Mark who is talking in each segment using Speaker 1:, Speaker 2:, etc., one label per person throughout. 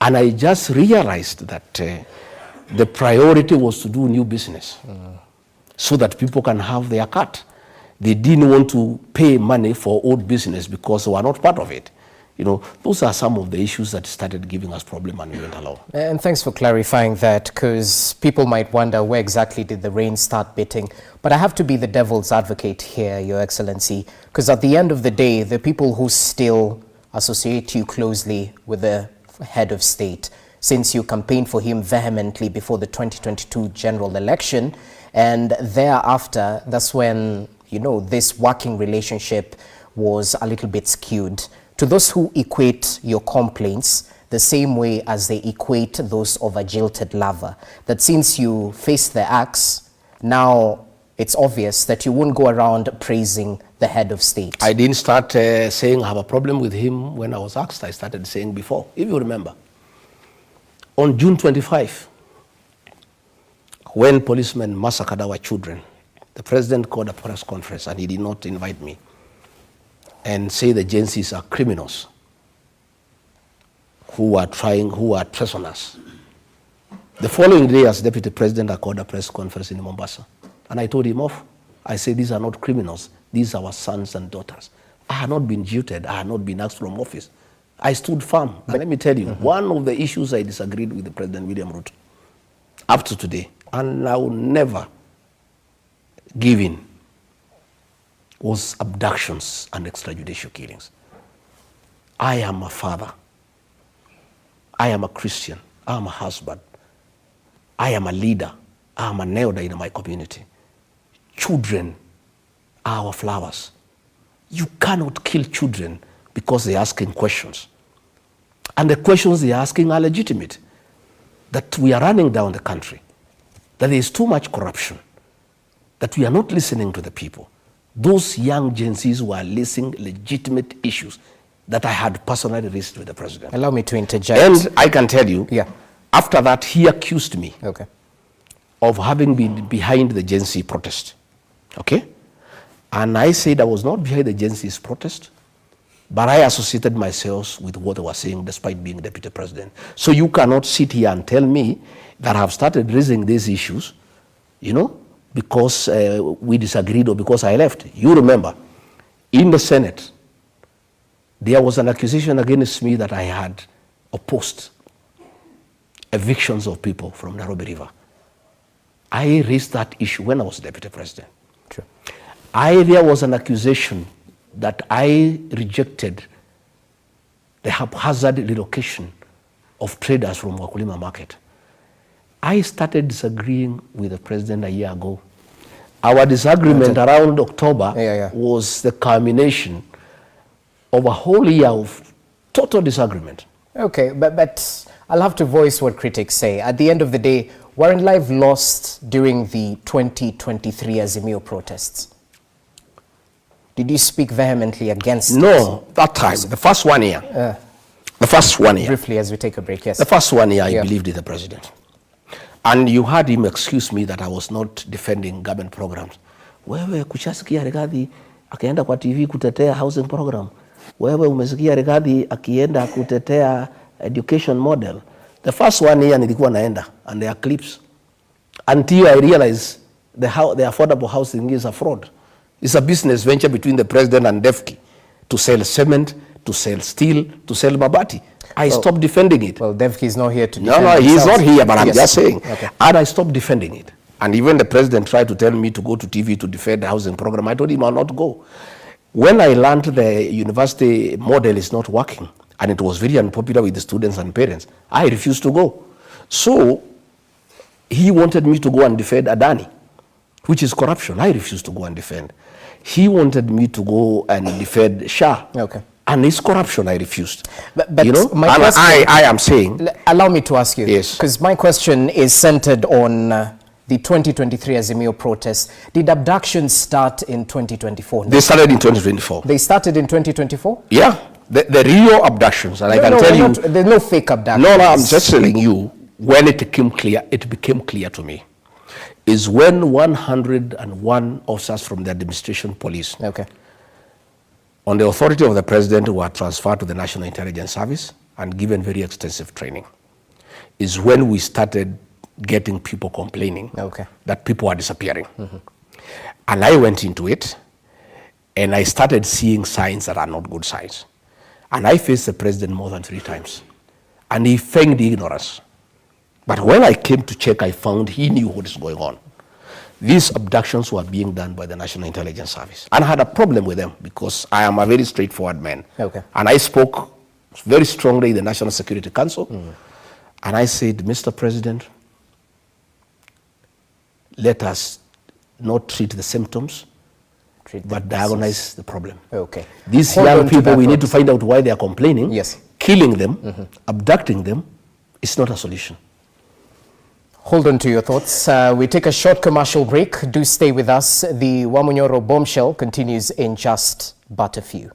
Speaker 1: And I just realized that the priority was to do new business so that people can have their cut. They didn't want to pay money for old business because they were not part of it. You know, those are some of the issues that started giving us problem, and we went along.
Speaker 2: And thanks for clarifying that, because people might wonder, where exactly did the rain start biting? But I have to be the devil's advocate here, Your Excellency, because at the end of the day, the people who still associate you closely with the head of state, since you campaigned for him vehemently before the 2022 general election, and thereafter, that's when, you know, this working relationship was a little bit skewed. To those who equate your complaints the same way as they equate those of a jilted lover, that since you faced the axe, now it's obvious that you won't go around praising the head of state.
Speaker 1: I didn't start saying I have a problem with him when I was asked. I started saying before, if you remember. On June 25, when policemen massacred our children, the president called a press conference and he did not invite me and say the agencies are criminals who are prisoners. The following day, as deputy president, I called a press conference in Mombasa. And I told him off. I said, these are not criminals. These are our sons and daughters. I had not been jilted. I had not been asked from office. I stood firm. And let me tell you, one of the issues I disagreed with the President William Ruto up to today, and I will never give in, was abductions and extrajudicial killings. I am a father. I am a Christian. I am a husband. I am a leader. I am an elder in my community. Children are our flowers. You cannot kill children because they're asking questions. And the questions they're asking are legitimate. That we are running down the country, that there is too much corruption, that we are not listening to the people. Those young Gen Zs were listening legitimate issues that I had personally raised with the president.
Speaker 2: Allow me to interject.
Speaker 1: And I can tell you, after that, he accused me of having been behind the Gen Z protest. Okay? And I said I was not behind the Gen Z's protest, but I associated myself with what they were saying despite being deputy president. So you cannot sit here and tell me that I have started raising these issues, you know, because we disagreed or because I left. You remember, in the Senate, there was an accusation against me that I had opposed evictions of people from Nairobi River. I raised that issue when I was deputy president.
Speaker 2: True.
Speaker 1: There was an accusation that I rejected the haphazard relocation of traders from Wakulima market. I started disagreeing with the president a year ago. Our disagreement around October was the culmination of a whole year of total disagreement.
Speaker 2: Okay, but I'll have to voice what critics say. At the end of the day, weren't lives lost during the 2023 Azimio protests? Did you speak vehemently against it?
Speaker 1: No, that time, the first 1 year. The first 1 year.
Speaker 2: Briefly, as we take a break, yes.
Speaker 1: The first 1 year, I believed in the president. And you heard him excuse me that I was not defending government programs. Wewe kushasikia Rigathi akienda kwa TV kutetea housing program. Wewe umesikia Rigathi akienda kutetea education model. The first 1 year nilikuwa naenda, and there are clips. Until I realized the affordable housing is a fraud. It's a business venture between the president and DEFCI to sell cement, to sell steel, to sell mabati. I stopped defending it.
Speaker 2: Well, DEFCI is not here to defend
Speaker 1: No, he's not here, but I'm just saying.
Speaker 2: Okay.
Speaker 1: And I stopped defending it. And even the president tried to tell me to go to TV to defend the housing program. I told him I'll not go. When I learned the university model is not working, and it was very unpopular with the students and parents, I refused to go. So he wanted me to go and defend Adani, which is corruption. I refused to go and defend. He wanted me to go and defend Shah.
Speaker 2: Okay.
Speaker 1: And it's corruption. I refused.
Speaker 2: But
Speaker 1: you know,
Speaker 2: my question,
Speaker 1: I am saying.
Speaker 2: Allow me to ask you.
Speaker 1: Yes.
Speaker 2: Because my question is centered on the 2023 Azimio protests. Did abductions start in 2024?
Speaker 1: They started in 2024.
Speaker 2: They started in 2024?
Speaker 1: Yeah. The real abductions. And I can tell you.
Speaker 2: There's no fake abductions.
Speaker 1: No, I'm just telling you, when it became clear to me, is when 101 officers from the administration police, on the authority of the president, were transferred to the National Intelligence Service, and given very extensive training, is when we started getting people complaining that people are disappearing. And I went into it, and I started seeing signs that are not good signs. And I faced the president more than 3 times. And he feigned ignorance. But when I came to check, I found he knew what is going on. These abductions were being done by the National Intelligence Service. And I had a problem with them because I am a very straightforward man. And I spoke very strongly in the National Security Council. And I said, Mr. President, let us not treat the symptoms, but diagnose the problem. These young people, we need to find out why they are complaining. Killing them, abducting them, is not a solution.
Speaker 2: Hold on to your thoughts. We take a short commercial break. Do stay with us. The Wamunyoro Bombshell continues in just but a few.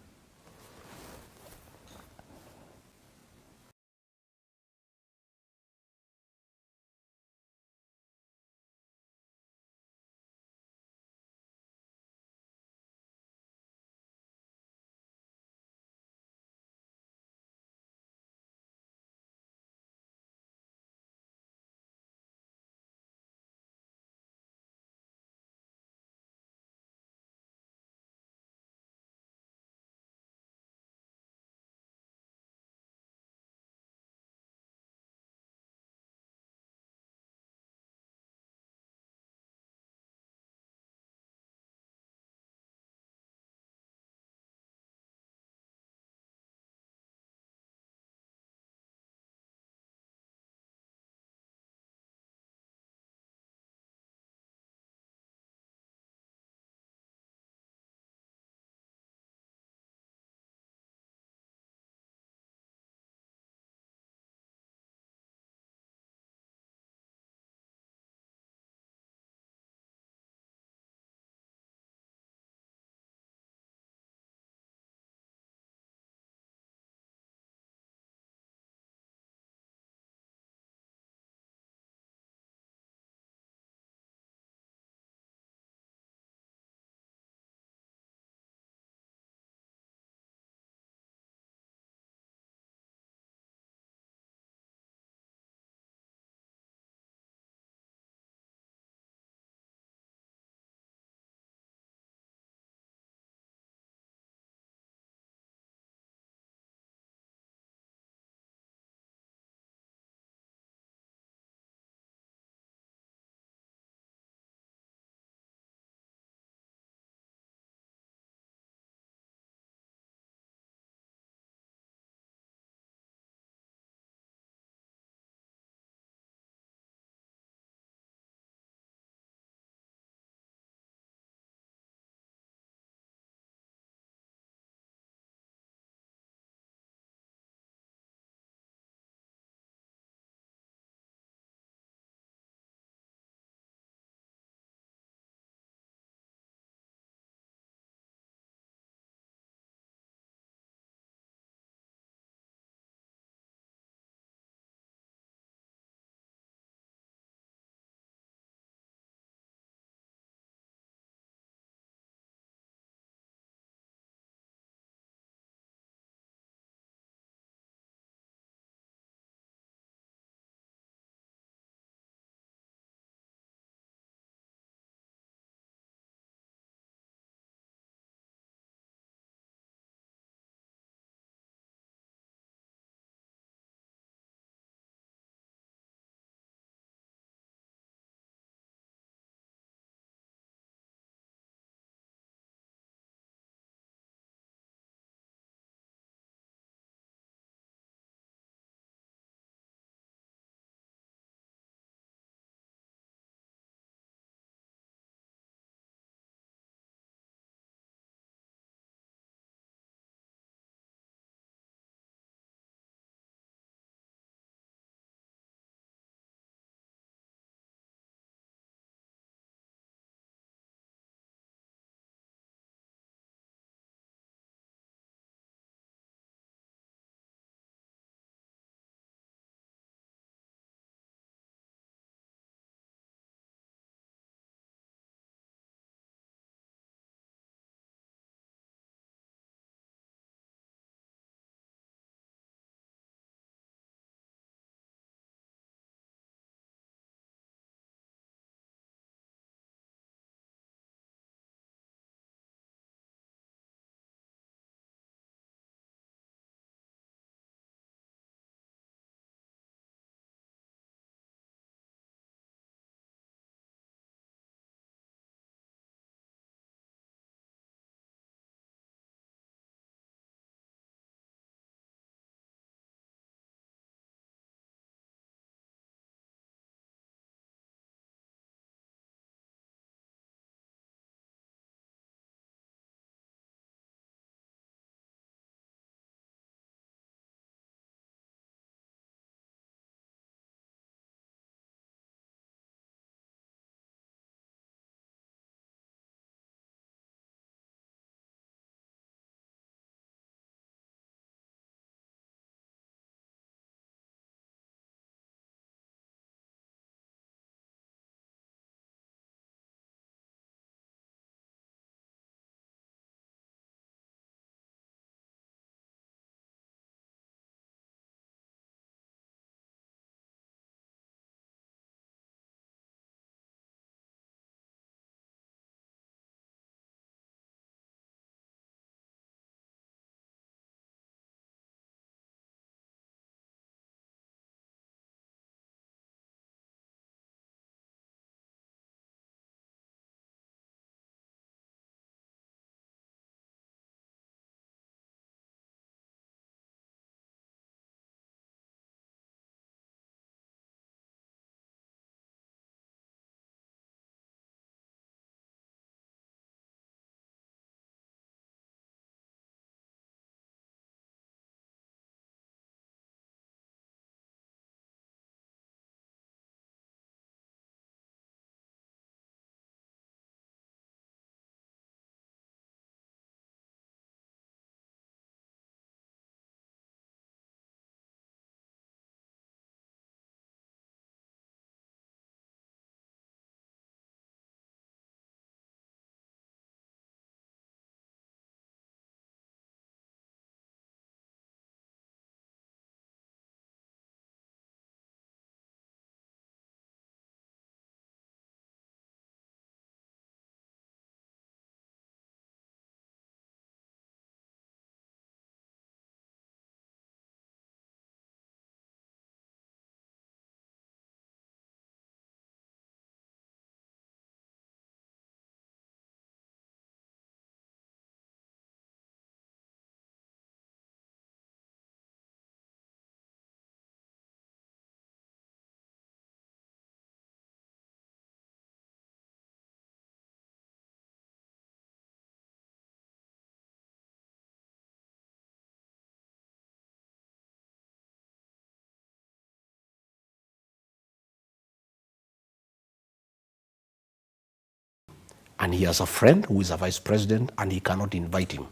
Speaker 1: And he has a friend who is a vice president, and he cannot invite him.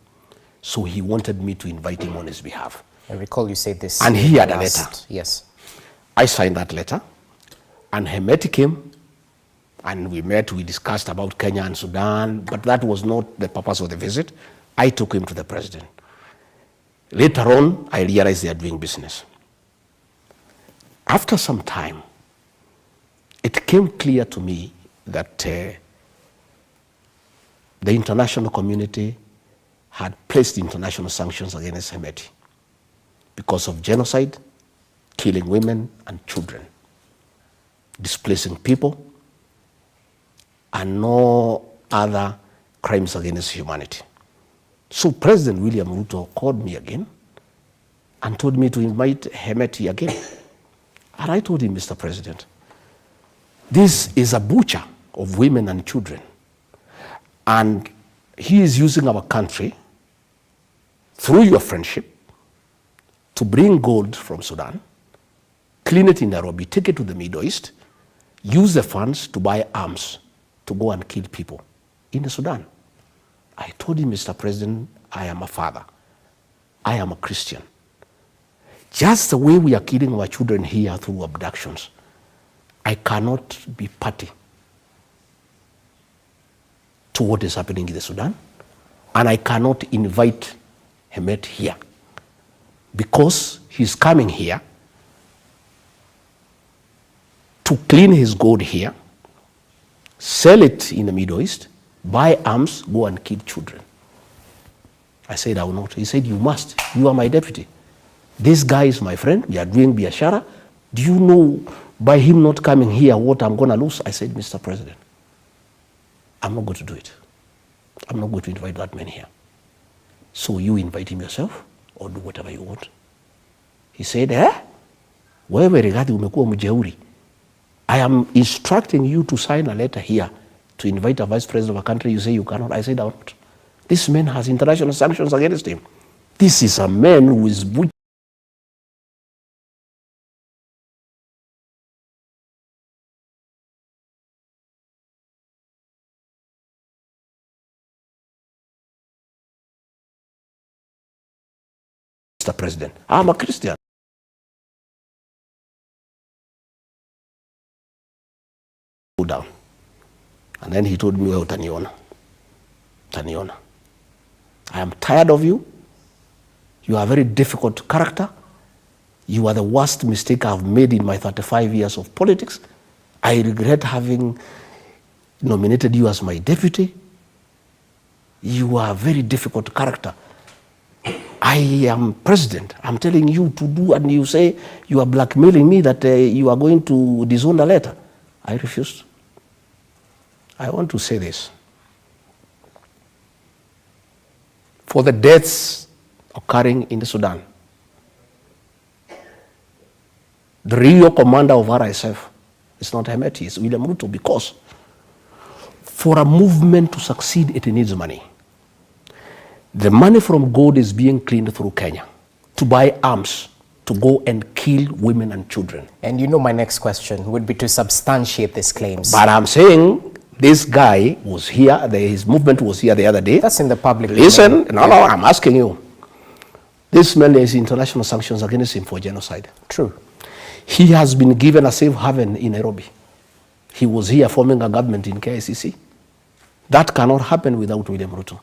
Speaker 1: So he wanted me to invite him on his behalf.
Speaker 2: I recall you said this.
Speaker 1: And he had a letter.
Speaker 2: Yes.
Speaker 1: I signed that letter, and Hemeti came, and we met, we discussed about Kenya and Sudan, but that was not the purpose of the visit. I took him to the president. Later on, I realized they are doing business. After some time, it became clear to me that the international community had placed international sanctions against Hemeti because of genocide, killing women and children, displacing people, and no other crimes against humanity. So President William Ruto called me again and told me to invite Hemeti again. And I told him, Mr. President, this is a butcher of women and children. And he is using our country through your friendship to bring gold from Sudan, clean it in Nairobi, take it to the Middle East, use the funds to buy arms to go and kill people in the Sudan. I told him, Mr. President, I am a father. I am a Christian. Just the way we are killing our children here through abductions, I cannot be party to what is happening in the Sudan, and I cannot invite Hemeti here because he's coming here to clean his gold here, sell it in the Middle East, buy arms, go and kill children. I said, I will not. He said, you must. You are my deputy. This guy is my friend. We are doing biashara. Do you know by him not coming here what I'm going to lose? I said, Mr. President, I'm not going to do it. I'm not going to invite that man here. So you invite him yourself or do whatever you want. He said, wewe Rigathi umekuwa mjeuri. I am instructing you to sign a letter here to invite a vice president of a country. You say you cannot. I said, I will not. This man has international sanctions against him. This is a man who is butchering. Mr. President, I'm a Christian. Go down. And then he told me, well, Taniona. I am tired of you. You are a very difficult character. You are the worst mistake I have made in my 35 years of politics. I regret having nominated you as my deputy. You are a very difficult character. I am president. I'm telling you to do, and you say you are blackmailing me that you are going to disown the letter. I refused. I want to say this. For the deaths occurring in the Sudan, the real commander of RSF is not Hemeti, it's William Ruto, because for a movement to succeed, it needs money. The money from gold is being cleaned through Kenya to buy arms to go and kill women and children. And
Speaker 2: you know my next question would be to substantiate these claims.
Speaker 1: But I'm saying this guy was here, his movement was here the other day.
Speaker 2: That's in the public.
Speaker 1: Listen, no, I'm asking you. This man has international sanctions against him for genocide.
Speaker 2: True.
Speaker 1: He has been given a safe haven in Nairobi. He was here forming a government in KICC. That cannot happen without William Ruto.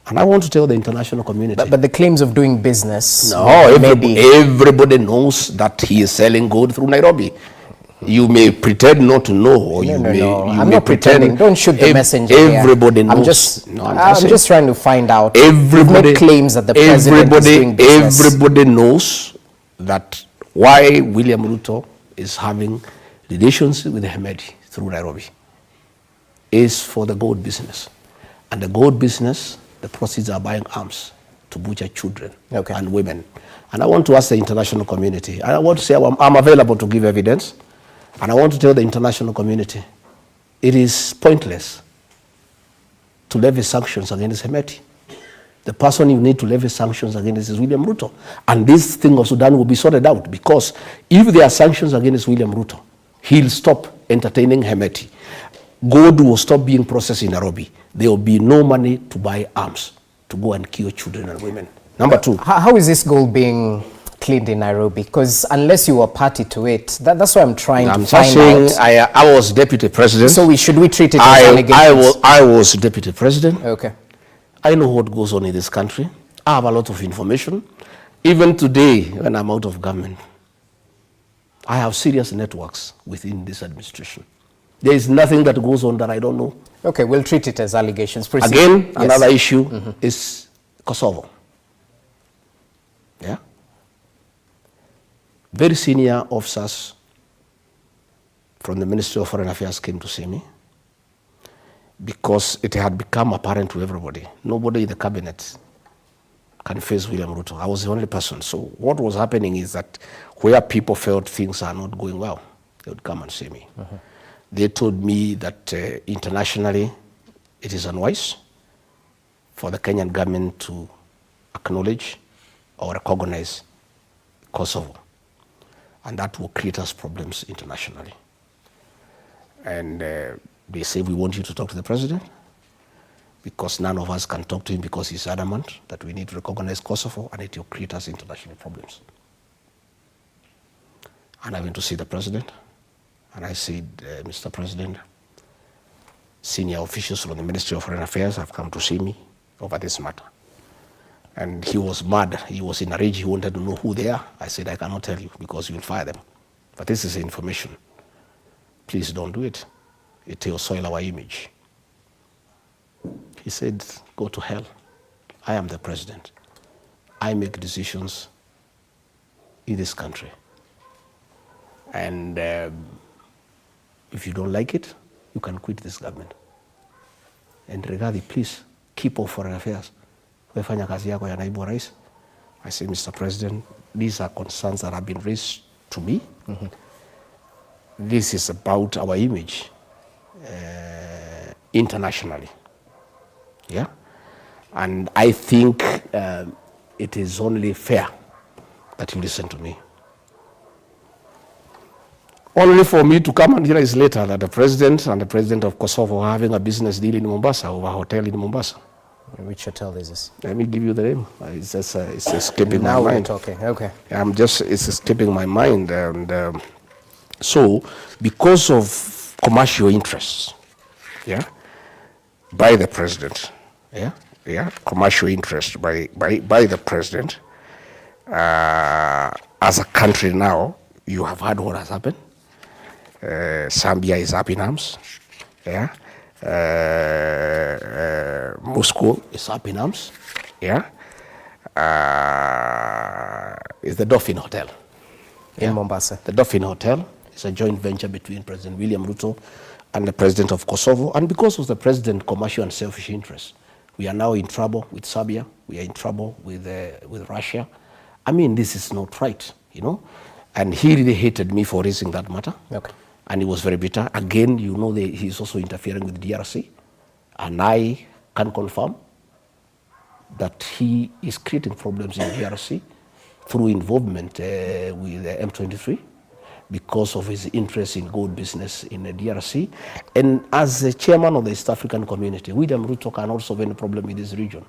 Speaker 1: And I want to tell the international community.
Speaker 2: But the claims of doing business.
Speaker 1: No, everybody knows that he is selling gold through Nairobi. You may pretend not to know, or
Speaker 2: I'm not pretending. Don't shoot the messenger.
Speaker 1: Everybody knows.
Speaker 2: I'm just trying to find out. Everybody claims that the president is doing business.
Speaker 1: Everybody knows that why William Ruto is having relations with Hemeti through Nairobi is for the gold business. And the gold business, the proceeds are buying arms to butcher children and women. And I want to ask the international community, I want to say I'm available to give evidence, and I want to tell the international community, it is pointless to levy sanctions against Hemeti. The person you need to levy sanctions against is William Ruto. And this thing of Sudan will be sorted out, because if there are sanctions against William Ruto, he'll stop entertaining Hemeti. gold will stop being processed in Nairobi. There will be no money to buy arms to go and kill children and women. Number two.
Speaker 2: How is this gold being cleaned in Nairobi? Because unless you were party to it, that's what I'm trying to find out.
Speaker 1: I was deputy president.
Speaker 2: So should we treat it as allegations?
Speaker 1: I was deputy president.
Speaker 2: Okay.
Speaker 1: I know what goes on in this country. I have a lot of information. Even today, when I'm out of government, I have serious networks within this administration. There is nothing that goes on that I don't know.
Speaker 2: Okay, we'll treat it as allegations. Proceed.
Speaker 1: Again, yes. Another issue is Kosovo. Yeah? Very senior officers from the Ministry of Foreign Affairs came to see me because it had become apparent to everybody. Nobody in the cabinet can face William Ruto. I was the only person. So what was happening is that where people felt things are not going well, they would come and see me. They told me that internationally it is unwise for the Kenyan government to acknowledge or recognize Kosovo. And that will create us problems internationally. And they say, we want you to talk to the president because none of us can talk to him because he's adamant that we need to recognize Kosovo and it will create us international problems. And I went to see the president and I said, Mr. President, senior officials from the Ministry of Foreign Affairs have come to see me over this matter. And he was mad. He was in a rage. He wanted to know who they are. I said, I cannot tell you because you will fire them. But this is information. Please don't do it. It will soil our image. He said, go to hell. I am the president. I make decisions in this country. And if you don't like it, you can quit this government. And Rigathi, please, keep off foreign affairs. Wefanya kazi yako ya naibu wa rais. I say, Mr. President, these are concerns that have been raised to me. This is about our image internationally. Yeah? And I think it is only fair that you listen to me. Only for me to come and realize later that the president and the president of Kosovo are having a business deal in Mombasa, over a hotel in Mombasa.
Speaker 2: Which hotel is this?
Speaker 1: Let me give you the name. It's just it's escaping
Speaker 2: now
Speaker 1: my mind.
Speaker 2: Now we're talking. Okay.
Speaker 1: It's escaping my mind, and so because of commercial interests, yeah, by the president, commercial interest by the president, as a country now, you have heard what has happened. Zambia is up in arms. Yeah. Moscow is up in arms. Yeah. It's the Dolphin Hotel.
Speaker 2: In Mombasa.
Speaker 1: The Dolphin Hotel is a joint venture between President William Ruto and the president of Kosovo. And because of the president's commercial and selfish interests, we are now in trouble with Serbia. We are in trouble with Russia. I mean, this is not right, you know. And he really hated me for raising that matter.
Speaker 2: Okay. And
Speaker 1: he was very bitter. Again, you know, he's also interfering with the DRC. And I can confirm that he is creating problems in the DRC through involvement with M23 because of his interest in gold business in the DRC. And as the chairman of the East African community, William Ruto can also have a problem in this region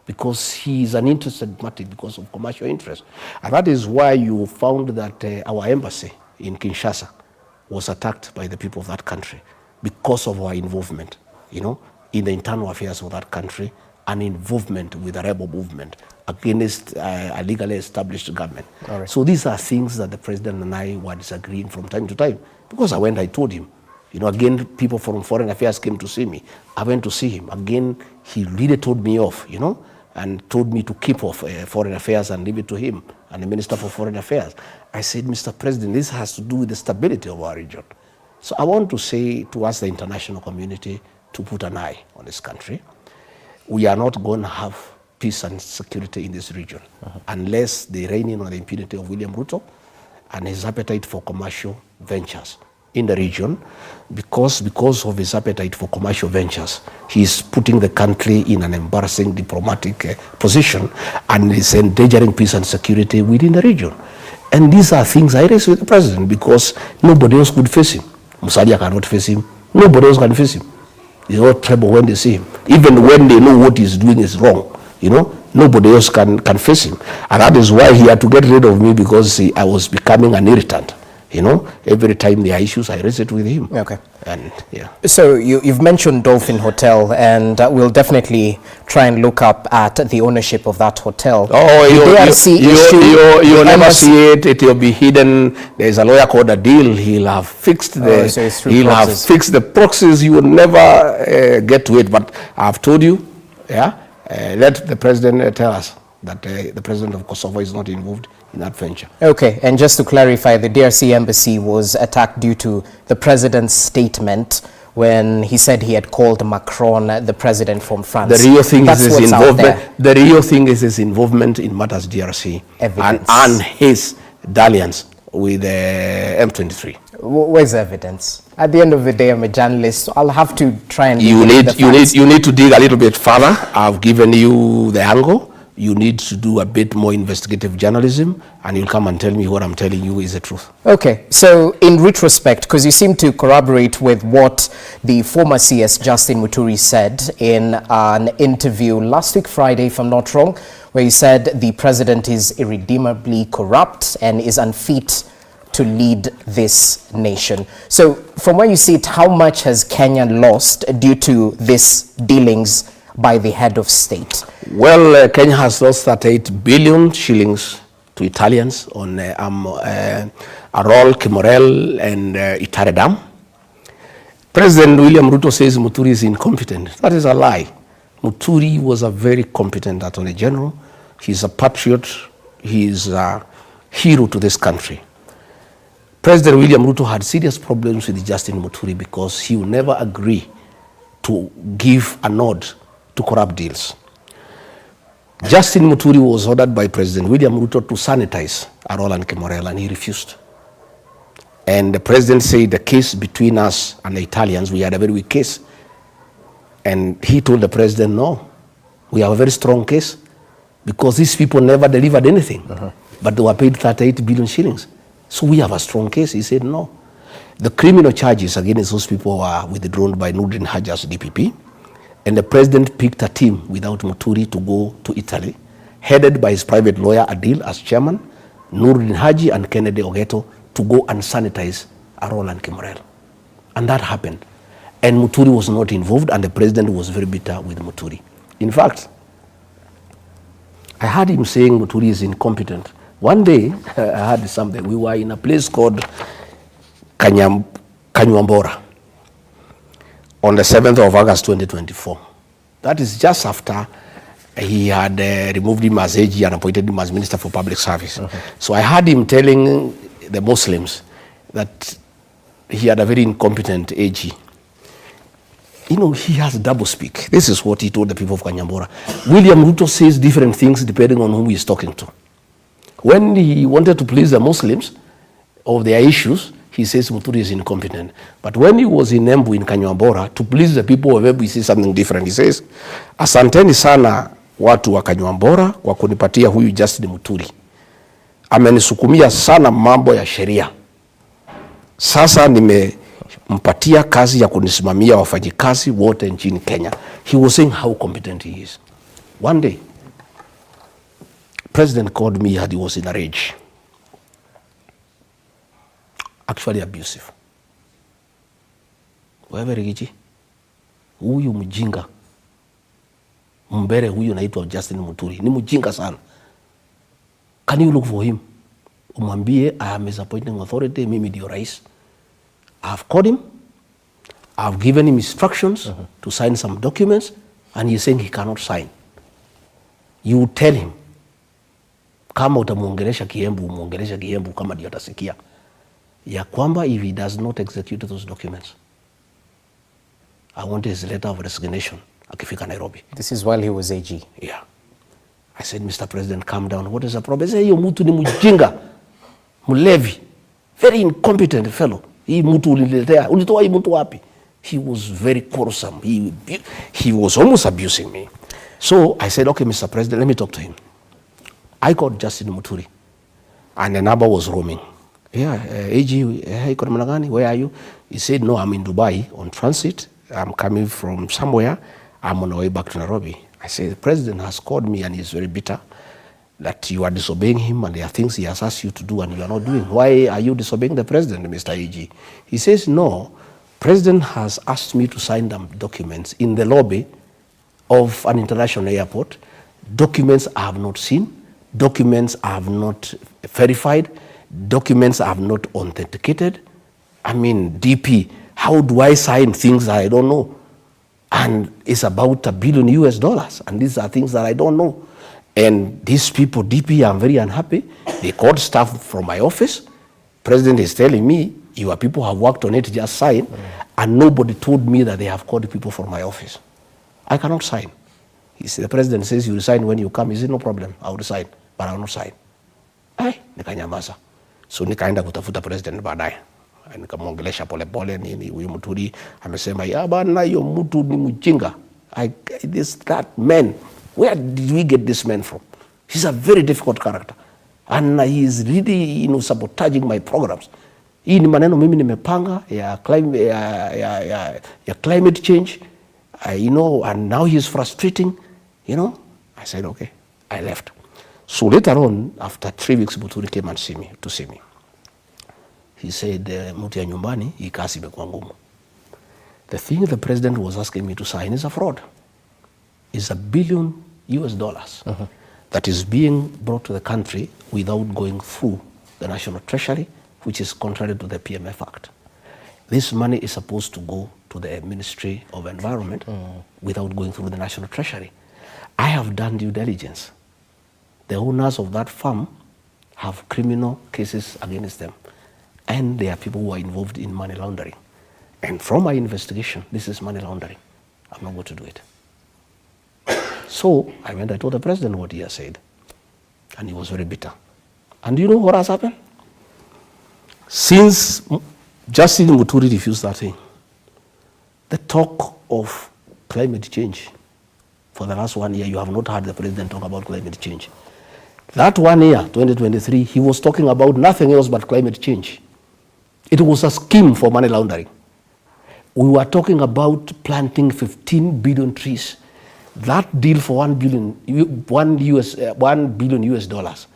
Speaker 1: because he is an interested party because of commercial interest. And that is why you found that our embassy in Kinshasa was attacked by the people of that country because of our involvement, you know, in the internal affairs of that country and involvement with the rebel movement against a legally established government.
Speaker 2: Right.
Speaker 1: So these are things that the president and I were disagreeing from time to time. Because I told him, you know, again, people from foreign affairs came to see me. I went to see him. Again, he really told me off, you know, and told me to keep off foreign affairs and leave it to him and the Minister for Foreign Affairs. I said, Mr. President, this has to do with the stability of our region. So I want to say to us, the international community, to put an eye on this country. We are not going to have peace and security in this region unless they rein in on the impunity of William Ruto and his appetite for commercial ventures in the region. Because of his appetite for commercial ventures, he is putting the country in an embarrassing diplomatic position and is endangering peace and security within the region. And these are things I raised with the president because nobody else could face him. Musalia cannot face him. Nobody else can face him. It's all trouble when they see him. Even when they know what he's doing is wrong, nobody else can face him. And that is why he had to get rid of me, because I was becoming an irritant. Every time there are issues, I raise it with him.
Speaker 2: Okay.
Speaker 1: And yeah.
Speaker 2: So you've mentioned Dolphin Hotel, and we'll definitely try and look up at the ownership of that hotel.
Speaker 1: Oh, you'll never see it. It will be hidden. There's a lawyer called Adil. He'll have fixed fixed the proxies. You will never get to it. But I've told you, let the president tell us that the president of Kosovo is not involved in that venture.
Speaker 2: Okay, and just to clarify, the DRC embassy was attacked due to the president's statement when he said he had called Macron the president from France.
Speaker 1: The real thing is his involvement. The real thing is his involvement in matters DRC and his dalliance with M23.
Speaker 2: Where's the evidence? At the end of the day, I'm a journalist, so I'll have to try and
Speaker 1: you need to dig a little bit further. I've given you the angle. You need to do a bit more investigative journalism, and you'll come and tell me what I'm telling you is the truth.
Speaker 2: Okay, so in retrospect, because you seem to corroborate with what the former CS Justin Muturi said in an interview last week Friday, if I'm not wrong, where he said the president is irredeemably corrupt and is unfit to lead this nation. So from where you see it, how much has Kenya lost due to these dealings by the head of state?
Speaker 1: Well, Kenya has lost 38 billion shillings to Italians on Arol, Kimorel, and Itare Dam. President William Ruto says Muturi is incompetent. That is a lie. Muturi was a very competent attorney general. He's a patriot. He's a hero to this country. President William Ruto had serious problems with Justin Muturi because he will never agree to give a nod to corrupt deals. Justin Muturi was ordered by President William Ruto to sanitize Arol and Kimorel, and he refused. And the president said the case between us and the Italians, we had a very weak case. And he told the president, no, we have a very strong case because these people never delivered anything, but they were paid 38 billion shillings. So we have a strong case. He said, no. The criminal charges against those people were withdrawn by Nurdin Haja's DPP. And the president picked a team without Muturi to go to Italy, headed by his private lawyer Adil as chairman, Nurdin Haji and Kennedy Ogeto, to go and sanitize Arol and Kimorel. And that happened. And Muturi was not involved, and the president was very bitter with Muturi. In fact, I heard him saying Muturi is incompetent. One day, I heard something. We were in a place called Kanyuambora on the 7th of August 2024. That is just after he had removed him as AG and appointed him as Minister for Public Service. So I heard him telling the Muslims that he had a very incompetent AG. He has double speak. This is what he told the people of Kanyambora. William Ruto says different things depending on whom he's talking to. When he wanted to please the Muslims of their issues, he says Muturi is incompetent. But when he was in Embu in Kanyambora, to please the people of Embu, he says something different. He says, asanteni sana watu wa Kanyambora kwa kunipatia huyu Justin Muturi. Amenisukumia sana mambo ya sheria. Sasa nimempatia kazi ya kunisimamia wafanyikazi wote nchini Kenya. He was saying how competent he is. One day, President called me and he was in a rage. Actually abusive. Wewe Rigathi, huyu mjinga mbere huyu naitwa Justin Muturi ni mjinga sana. Can you look for him? Umwambie I am his appointing authority, mimi ndio rais. I have called him. I have given him instructions to sign some documents, and he is saying he cannot sign. You tell him, kama utamuongelesha Kiembu, umuongelesha Kiembu kama ndio atasikia. Ya kwamba if he does not execute those documents, I want his letter of resignation akifika Nairobi.
Speaker 2: This is while he was AG.
Speaker 1: Yeah. I said, Mr. President, calm down. What is the problem? He said, hiyo mtu ni mjinga, mlevi, very incompetent fellow. Hii mtu uliletea, ulitoa hii mtu wapi? He was very quarrelsome. He was almost abusing me. So I said, okay, Mr. President, let me talk to him. I called Justin Muturi, and the number was roaming. AG, iko namna gani? Where are you? He said, no, I'm in Dubai on transit. I'm coming from somewhere. I'm on the way back to Nairobi. I said, the president has called me and he's very bitter that you are disobeying him and there are things he has asked you to do and you are not doing. Why are you disobeying the president, Mr. AG? He says, no, president has asked me to sign them documents in the lobby of an international airport. Documents I have not seen, documents I have not verified, documents I have not authenticated. I mean, DP, how do I sign things that I don't know? And it's about $1 billion US, and these are things that I don't know. And these people, DP, I'm very unhappy. They called staff from my office. President is telling me, your people have worked on it, just sign. And nobody told me that they have called people from my office. I cannot sign. The president says you resign when you come. He said, no problem, I will resign, but I will not sign. Nikanyamaza. So nikaenda kutafuta president baadaye. Nikamwongelesha polepole nini, huyu Muturi amesema ya bana hiyo mtu ni mjinga. That man, where did we get this man from? He's a very difficult character. And he is really, sabotaging my programs. Hii ni maneno mimi nimepanga ya climate change. And now he is frustrating, I said, okay, I left. So later on, after 3 weeks, Muturi came and see me. He said, mtu ya nyumbani, hii kazi imekuwa ngumu. The thing the president was asking me to sign is a fraud. It's $1 billion US that is being brought to the country without going through the National Treasury, which is contrary to the PMF Act. This money is supposed to go to the Ministry of Environment without going through the National Treasury. I have done due diligence. The owners of that farm have criminal cases against them. And there are people who are involved in money laundering. And from my investigation, this is money laundering. I'm not going to do it. So I told the president what he has said. And he was very bitter. And do you know what has happened? Since Justin Muturi refused that thing, the talk of climate change, for the last 1 year, you have not heard the president talk about climate change. That 1 year, 2023, he was talking about nothing else but climate change. It was a scheme for money laundering. We were talking about planting 15 billion trees. That deal for $1 billion US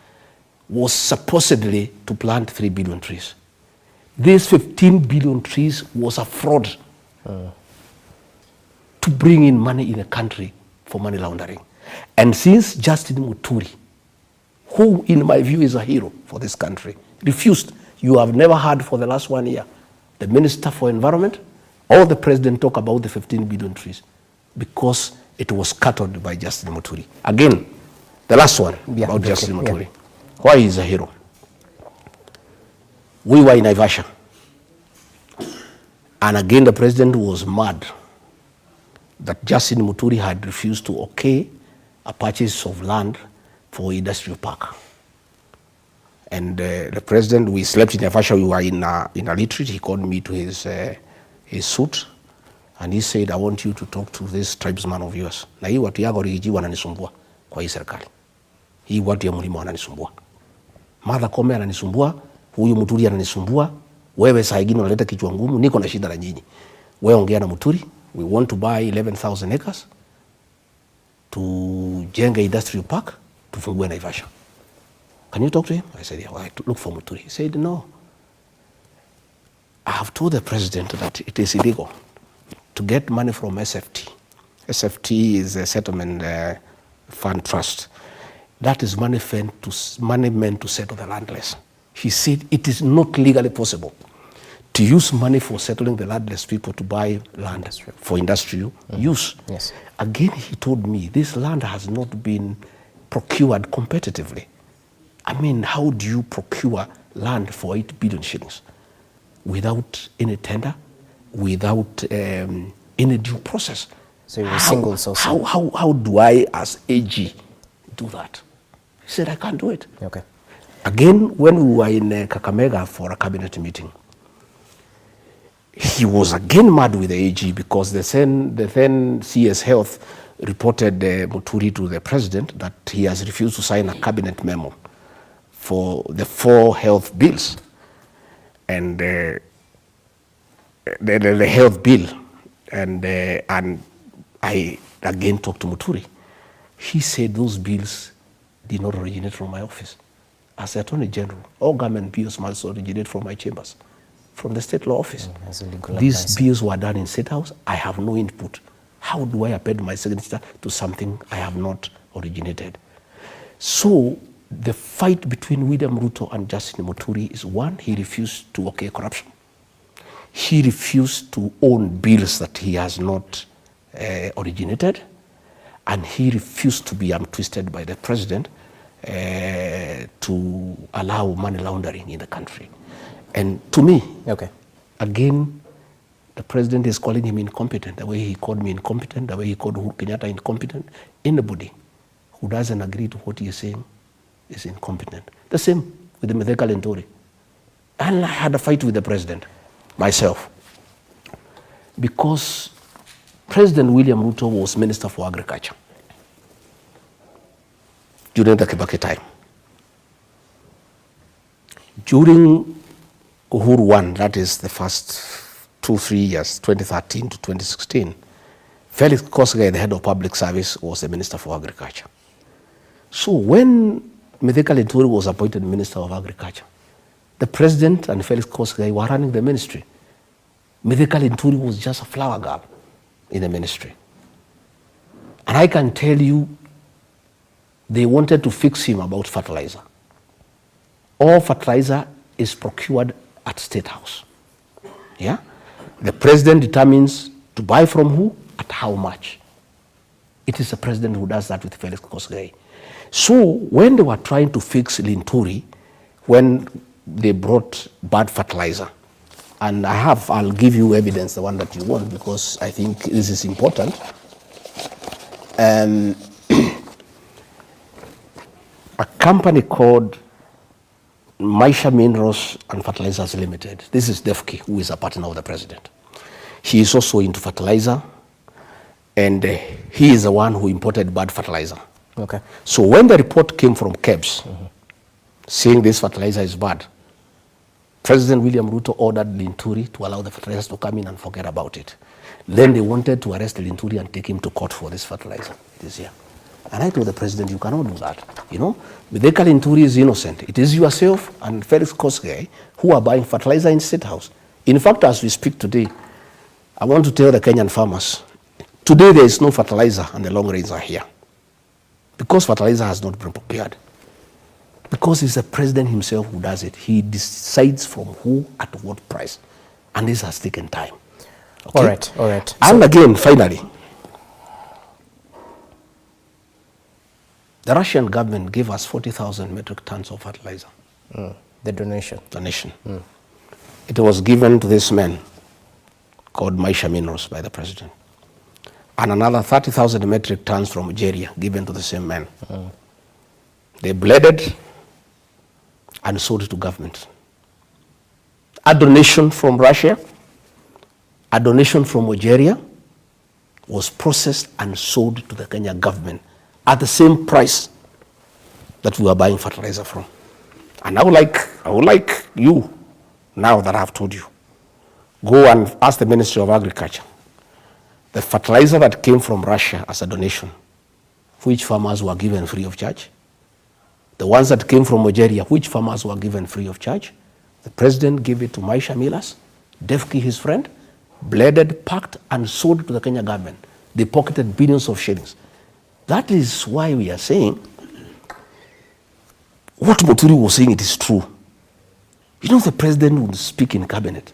Speaker 1: was supposedly to plant 3 billion trees. These 15 billion trees was a fraud to bring in money in a country for money laundering. And since Justin Muturi, who in my view is a hero for this country, refused, you have never heard for the last 1 year the Minister for Environment or the President talk about the 15 billion trees because it was scuttled by Justin Muturi. Again, the last one about Justin Muturi. Yeah. Why he is a hero? We were in Naivasha. And again, the president was mad that Justin Muturi had refused to okay a purchase of land for industrial park. And the president, we slept in Naivasha, we were in a retreat. He called me to his suite and he said, I want you to talk to this tribesman of yours. Na hii watu yako Rigiji wananisumbua kwa hii serikali. Hii watu ya mlima wananisumbua. Martha Koome ananisumbua, huyu Muturi ananisumbua, wewe saa ingine unaleta kichwa ngumu, niko na shida na nyinyi. Wewe ongea na Muturi, we want to buy 11,000 acres to jenga industrial park, tufungue Naivasha. Can you talk to him? I said, yeah, well, I look for Muturi. He said, no. I have told the president that it is illegal to get money from SFT. SFT is a settlement fund trust. That is money meant to settle the landless. He said it is not legally possible to use money for settling the landless people to buy land for industrial use.
Speaker 2: Yes.
Speaker 1: Again, he told me this land has not been procured competitively. I mean, how do you procure land for 8 billion shillings without any tender, without any due process?
Speaker 2: So you're single source.
Speaker 1: How do I, as AG, do that? He said, I can't do it.
Speaker 2: Okay.
Speaker 1: Again, when we were in Kakamega for a cabinet meeting, he was again mad with the AG because the then CS Health reported Muturi to the president that he has refused to sign a cabinet memo for the 4 health bills. and the health bill, and I again talked to Muturi. He said those bills did not originate from my office. As the Attorney General, all government bills must originate from my chambers, from the State Law Office.
Speaker 2: As a legal
Speaker 1: These
Speaker 2: advisor.
Speaker 1: bills were done in State House. I have no input. How do I append my signature to something I have not originated? So the fight between William Ruto and Justin Muturi is, one, he refused to okay corruption. He refused to own bills that he has not originated, and he refused to be twisted by the president to allow money laundering in the country. And to me, again, the president is calling him incompetent, the way he called me incompetent, the way he called Uhuru Kenyatta incompetent. Anybody who doesn't agree to what he is saying is incompetent. The same with the Rigathi Gachagua. And I had a fight with the president, myself, because President William Ruto was Minister for Agriculture during the Kibaki time. During Uhuru 1, that is the first 2-3 years, 2013 to 2016, Felix Kosgei, the head of public service, was the Minister for Agriculture. So when Rigathi Gachagua was appointed Minister of Agriculture, the president and Felix Kosgei were running the ministry. Rigathi Gachagua was just a flower girl in the ministry. And I can tell you, they wanted to fix him about fertilizer. All fertilizer is procured at State House. Yeah? The president determines to buy from who, at how much. It is the president who does that with Felix Kosgei. So when they were trying to fix Linturi, when they brought bad fertilizer, and I'll give you evidence, the one that you want, because I think this is important. A company called Maisha Minerals and Fertilizers Limited. This is Defki, who is a partner of the president. He is also into fertilizer, and he is the one who imported bad fertilizer.
Speaker 2: Okay.
Speaker 1: So when the report came from KEBS, saying this fertilizer is bad, President William Ruto ordered Linturi to allow the fertilizers to come in and forget about it. Then they wanted to arrest Linturi and take him to court for this fertilizer this year. And I told the president, you cannot do that. You know, Rigathi Linturi is innocent. It is yourself and Felix Kosgei who are buying fertilizer in State House. In fact, as we speak today, I want to tell the Kenyan farmers, today there is no fertilizer and the long rains are here. Because fertilizer has not been prepared. Because it's the president himself who does it. He decides from who at what price. And this has taken time. Okay?
Speaker 2: All right.
Speaker 1: And again, finally, the Russian government gave us 40,000 metric tons of fertilizer.
Speaker 2: The donation.
Speaker 1: It was given to this man called Maisha Minerals by the president. And another 30,000 metric tons from Algeria given to the same man. They blended and sold it to government. A donation from Russia, a donation from Algeria was processed and sold to the Kenya government at the same price that we were buying fertilizer from. And I would like you, now that I've told you, go and ask the Ministry of Agriculture, the fertilizer that came from Russia as a donation, which farmers were given free of charge? The ones that came from Algeria, which farmers were given free of charge? The president gave it to Maisha Millers, Defki, his friend, blended, packed, and sold to the Kenya government. They pocketed billions of shillings. That is why we are saying what Muturi was saying, it is true. You know, the president would speak in cabinet.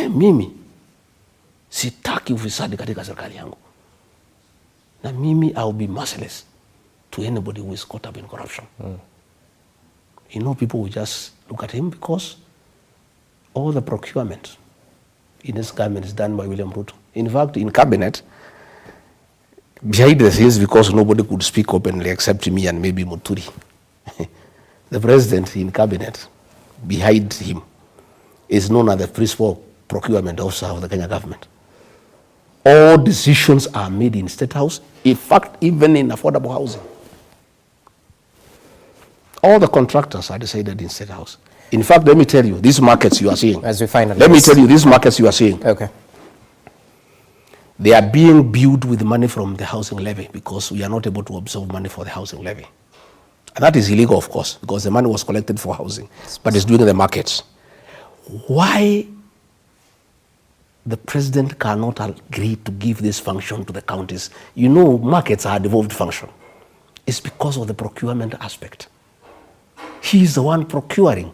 Speaker 1: Mimi sitaki ufisadi katika serikali yangu. Na mimi I will be merciless to anybody who is caught up in corruption. You know, people will just look at him because all the procurement in this government is done by William Ruto. In fact, in cabinet, behind the scenes, because nobody could speak openly except me and maybe Muturi, the president in cabinet, behind him, is known as the principal procurement officer of the Kenya government. All decisions are made in State House, in fact, even in affordable housing. All the contractors are decided in State House. In fact, let me tell you, these markets you are seeing.
Speaker 2: As we finally.
Speaker 1: Let me tell you, these markets you are seeing.
Speaker 2: Okay.
Speaker 1: They are being built with money from the housing levy because we are not able to absorb money for the housing levy. And that is illegal, of course, because the money was collected for housing, but it's doing the markets. Why the president cannot agree to give this function to the counties? You know, markets are a devolved function. It's because of the procurement aspect. He is the one procuring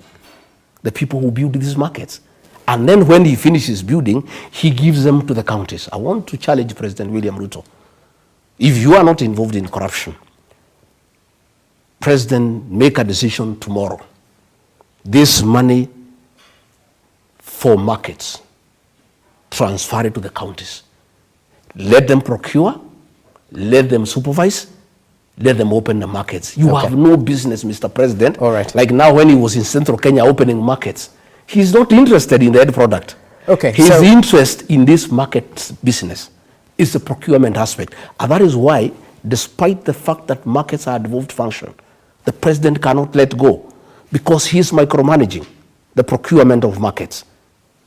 Speaker 1: the people who build these markets. And then when he finishes building, he gives them to the counties. I want to challenge President William Ruto. If you are not involved in corruption, President, make a decision tomorrow. This money for markets, transfer it to the counties. Let them procure, let them supervise, let them open the markets. You have no business, Mr. President.
Speaker 2: All right.
Speaker 1: Like now when he was in Central Kenya opening markets, he's not interested in the end product.
Speaker 2: Okay.
Speaker 1: His interest in this market business is the procurement aspect. And that is why, despite the fact that markets are a devolved function, the president cannot let go because he is micromanaging the procurement of markets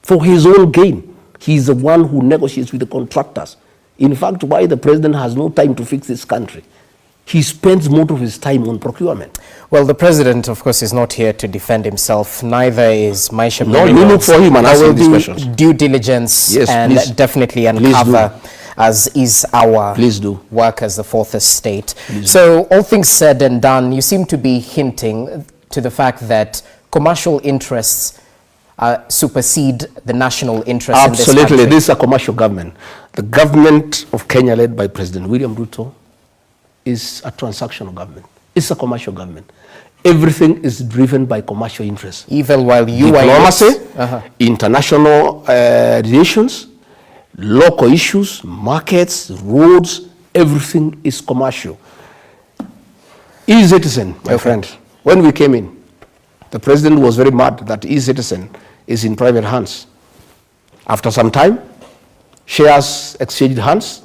Speaker 1: for his own gain. He is the one who negotiates with the contractors. In fact, why the president has no time to fix this country, he spends most of his time on procurement.
Speaker 2: Well, the president, of course, is not here to defend himself. Neither is Maisha.
Speaker 1: No, you look for him and ask him these questions.
Speaker 2: Due diligence, yes, and please, definitely uncover, as is our work as the fourth estate. So all things said and done, you seem to be hinting to the fact that commercial interests supersede the national interest.
Speaker 1: Absolutely.
Speaker 2: In this country.
Speaker 1: This is a commercial government. The government of Kenya, led by President William Ruto, is a transactional government. It's a commercial government. Everything is driven by commercial interests.
Speaker 2: Even while you
Speaker 1: diplomacy, international relations, local issues, markets, roads, everything is commercial. E-Citizen, my friend, when we came in, the president was very mad that E-Citizen is in private hands. After some time, shares exchanged hands,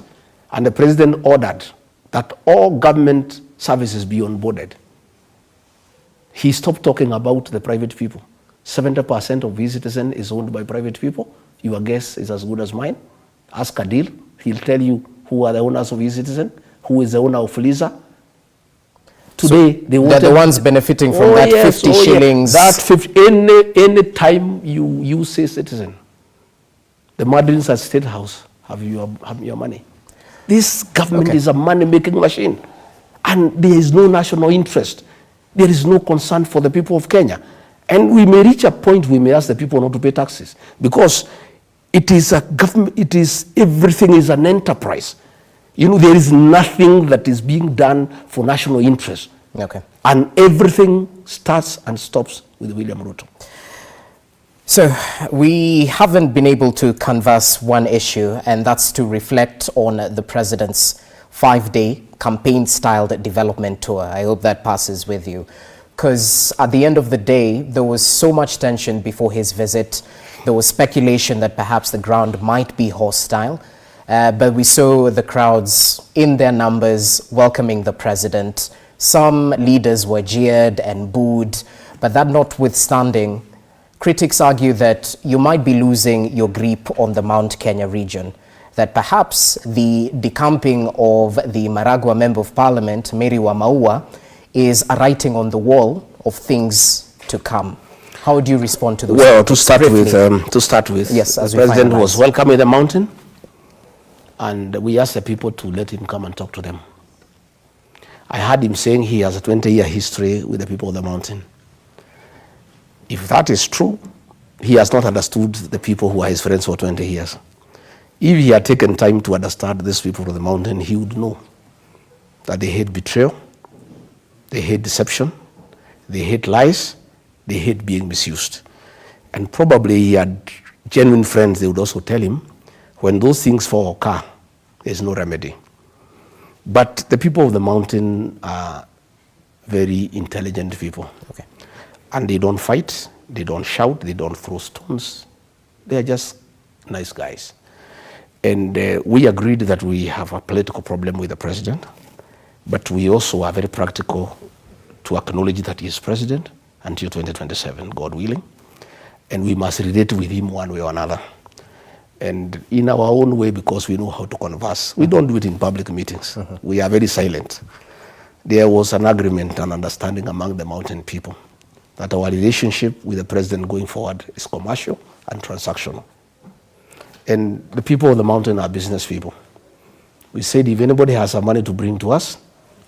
Speaker 1: and the president ordered that all government services be onboarded. He stopped talking about the private people. 70% of E-Citizen is owned by private people. Your guess is as good as mine. Ask Adil, he'll tell you who are the owners of E-Citizen, who is the owner of Fuliza. Today,
Speaker 2: they're the ones benefiting from that 50 shillings.
Speaker 1: That 50, any time you use E-Citizen, the Madrins at State House have your money. This government is a money-making machine, and there is no national interest. There is no concern for the people of Kenya. And we may reach a point we may ask the people not to pay taxes, because it is a government, everything is an enterprise. You know, there is nothing that is being done for national interest. And everything starts and stops with William Ruto.
Speaker 2: So we haven't been able to converse one issue, and that's to reflect on the president's 5-day campaign-styled development tour. I hope that passes with you, because at the end of the day, there was so much tension before his visit. There was speculation that perhaps the ground might be hostile, but we saw the crowds in their numbers welcoming the president. Some leaders were jeered and booed, but that notwithstanding, critics argue that you might be losing your grip on the Mount Kenya region, that perhaps the decamping of the Maragua Member of Parliament, Mary Wamaua, is a writing on the wall of things to come. How would you respond to those?
Speaker 1: Well, to start with,
Speaker 2: yes,
Speaker 1: the president was welcome in the mountain, and we asked the people to let him come and talk to them. I heard him saying he has a 20-year history with the people of the mountain. If that is true, he has not understood the people who are his friends for 20 years. If he had taken time to understand these people of the mountain, he would know that they hate betrayal, they hate deception, they hate lies, they hate being misused. And probably he had genuine friends, they would also tell him, when those things fall occur, there's no remedy. But the people of the mountain are very intelligent people. And they don't fight, they don't shout, they don't throw stones. They are just nice guys. And we agreed that we have a political problem with the president, but we also are very practical to acknowledge that he is president, until 2027, God willing. And we must relate with him one way or another. And in our own way, because we know how to converse. We don't do it in public meetings. We are very silent. There was an agreement and understanding among the mountain people that our relationship with the president going forward is commercial and transactional. And the people of the mountain are business people. We said if anybody has some money to bring to us,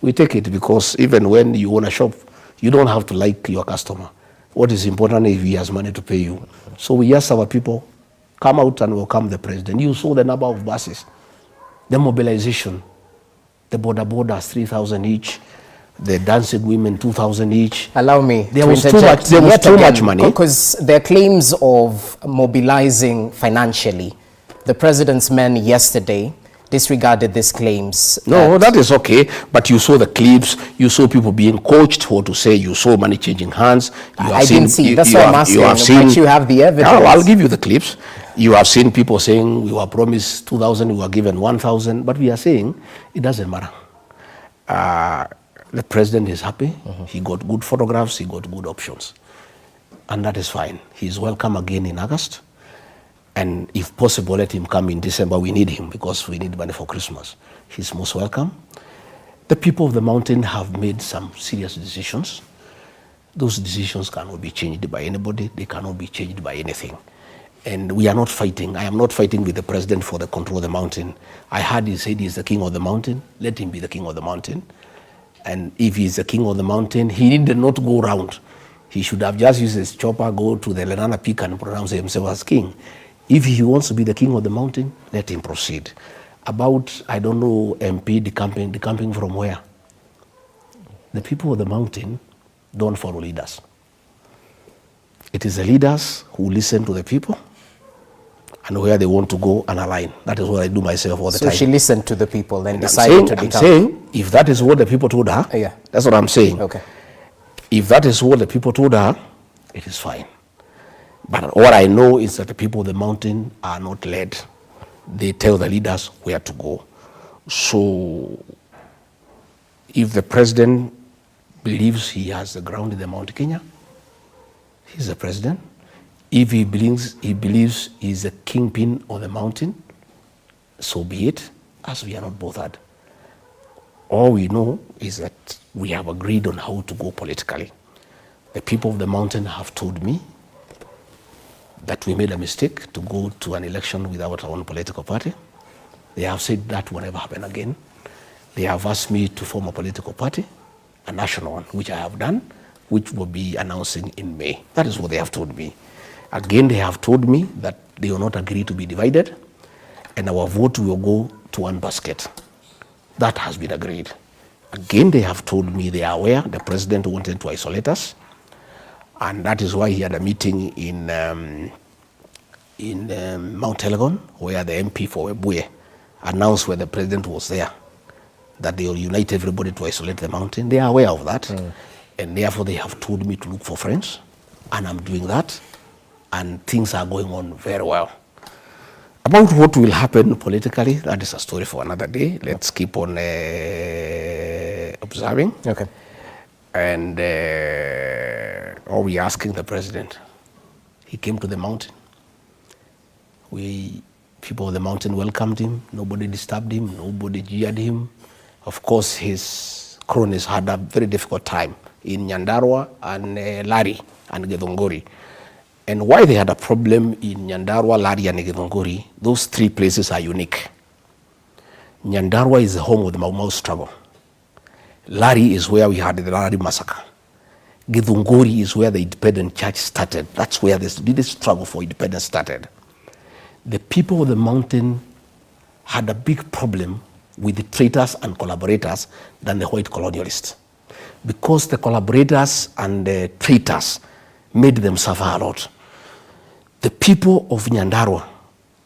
Speaker 1: we take it, because even when you own a shop, you don't have to like your customer. What is important is if he has money to pay you. So we ask our people, come out and welcome the president. You saw the number of buses, the mobilization, the borders, 3,000 each, the dancing women, 2,000 each.
Speaker 2: Allow me
Speaker 1: there
Speaker 2: to
Speaker 1: was
Speaker 2: interject.
Speaker 1: There was too much money.
Speaker 2: Because there are claims of mobilizing financially. The president's men yesterday disregarded these claims.
Speaker 1: No, that is okay. But you saw the clips. You saw people being coached what to say. You saw money changing hands.
Speaker 2: I didn't see. That's what I'm asking. But you have the evidence.
Speaker 1: No, I'll give you the clips. You have seen people saying we were promised 2,000, we were given 1,000. But we are saying it doesn't matter. The president is happy. He got good photographs. He got good options. And that is fine. He's welcome again in August. And if possible, let him come in December. We need him because we need money for Christmas. He's most welcome. The people of the mountain have made some serious decisions. Those decisions cannot be changed by anybody. They cannot be changed by anything. And we are not fighting. I am not fighting with the president for the control of the mountain. I heard he said he's the king of the mountain. Let him be the king of the mountain. And if he's the king of the mountain, he did not go around. He should have just used his chopper, go to the Lenana Peak and pronounce himself as king. If he wants to be the king of the mountain, let him proceed. About, I don't know, MP decamping from where? The people of the mountain don't follow leaders. It is the leaders who listen to the people and where they want to go and align. That is what I do myself all the time.
Speaker 2: So she listened to the people and decided to decamp.
Speaker 1: I'm saying, if that is what the people told her,
Speaker 2: yeah.
Speaker 1: That's what I'm saying.
Speaker 2: Okay.
Speaker 1: If that is what the people told her, it is fine. But what I know is that the people of the mountain are not led. They tell the leaders where to go. So if the president believes he has the ground in the Mount Kenya, he's the president. If he believes he's the kingpin of the mountain, so be it, as we are not bothered. All we know is that we have agreed on how to go politically. The people of the mountain have told me that we made a mistake to go to an election without our own political party. They have said that will never happen again. They have asked me to form a political party, a national one, which I have done, which will be announcing in May. That is what they have told me. Again, they have told me that they will not agree to be divided, and our vote will go to one basket. That has been agreed. Again, they have told me they are aware the president wanted to isolate us, and that is why he had a meeting in Mount Elgon, where the MP for Webuye announced when the president was there that they will unite everybody to isolate the mountain. They are aware of that, and therefore they have told me to look for friends, and I'm doing that, and things are going on very well. About what will happen politically, that is a story for another day. Let's keep on observing.
Speaker 2: Okay.
Speaker 1: And are we asking the president? He came to the mountain. People of the mountain welcomed him. Nobody disturbed him. Nobody jeered him. Of course, his cronies had a very difficult time in Nyandarua and Lari and Githunguri. And why they had a problem in Nyandarua, Lari, and Githunguri, those three places are unique. Nyandarua is the home of the Mau Mau struggle. Lari is where we had the Lari massacre. Githunguri is where the independent church started. That's where this struggle for independence started. The people of the mountain had a big problem with the traitors and collaborators than the white colonialists. Because the collaborators and the traitors made them suffer a lot. The people of Nyandarua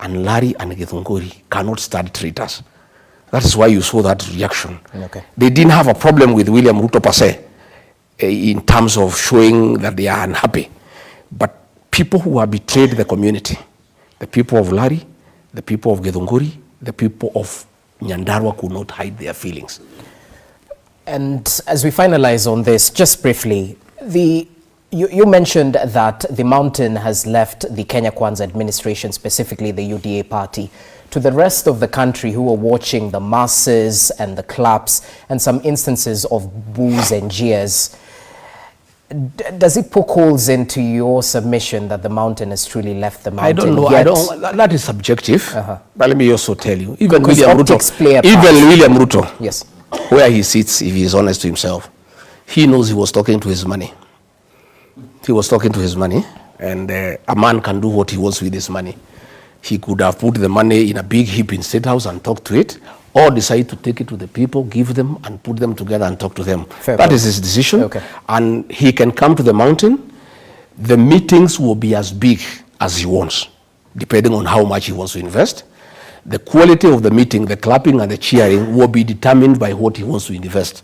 Speaker 1: and Lari and Githunguri cannot stand traitors. That is why you saw that reaction.
Speaker 2: Okay.
Speaker 1: They didn't have a problem with William Ruto per se in terms of showing that they are unhappy. But people who have betrayed the community, the people of Lari, the people of Githunguri, the people of Nyandarua could not hide their feelings.
Speaker 2: And as we finalize on this, just briefly, the You mentioned that the mountain has left the Kenya Kwanza administration, specifically the UDA party. To the rest of the country who are watching the masses and the claps and some instances of boos and jeers, does it poke holes into your submission that the mountain has truly left the mountain?
Speaker 1: I don't know.
Speaker 2: Yet,
Speaker 1: that is subjective. But let me also tell you, even William Ruto,
Speaker 2: yes,
Speaker 1: where he sits, if he is honest to himself, he knows he was talking to his money. He was talking to his money, and a man can do what he wants with his money. He could have put the money in a big heap in State House and talk to it, or decide to take it to the people, give them, and put them together and talk to them. That is his decision.
Speaker 2: Okay.
Speaker 1: And he can come to the mountain. The meetings will be as big as he wants, depending on how much he wants to invest. The quality of the meeting, the clapping and the cheering, will be determined by what he wants to invest.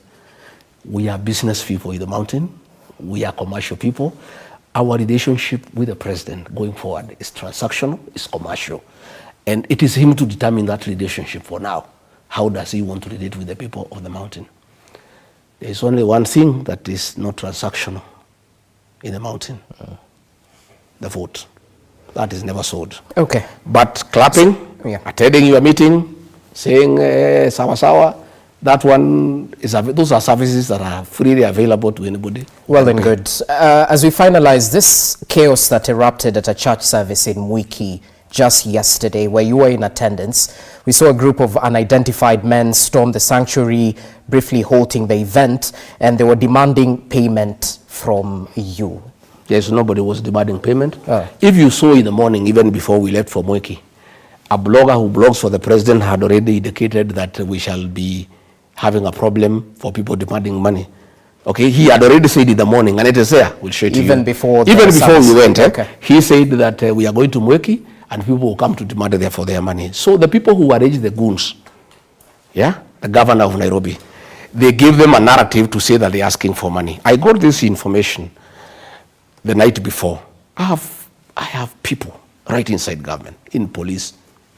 Speaker 1: We are business people in the mountain. We are commercial people. Our relationship with the president going forward is transactional, is commercial. And it is him to determine that relationship for now. How does he want to relate with the people of the mountain? There is only one thing that is not transactional in the mountain. The vote. That is never sold.
Speaker 2: Okay.
Speaker 1: But clapping, attending your meeting, saying sawa sawa, that one is, those are services that are freely available to anybody.
Speaker 2: Well and good. As we finalize this chaos that erupted at a church service in Mwiki just yesterday, where you were in attendance, we saw a group of unidentified men storm the sanctuary, briefly halting the event, and they were demanding payment from you.
Speaker 1: Yes, nobody was demanding payment. If you saw in the morning, even before we left for Mwiki, a blogger who blogs for the president had already indicated that we shall be having a problem for people demanding money. Okay, he had already said in the morning, and it is there. We'll show it to you.
Speaker 2: Even before
Speaker 1: we went,
Speaker 2: okay.
Speaker 1: He said that we are going to Mwiki, and people will come to demand there for their money. So the people who arranged the goons, the governor of Nairobi, they gave them a narrative to say that they're asking for money. I got this information the night before. I have people right inside government, in police,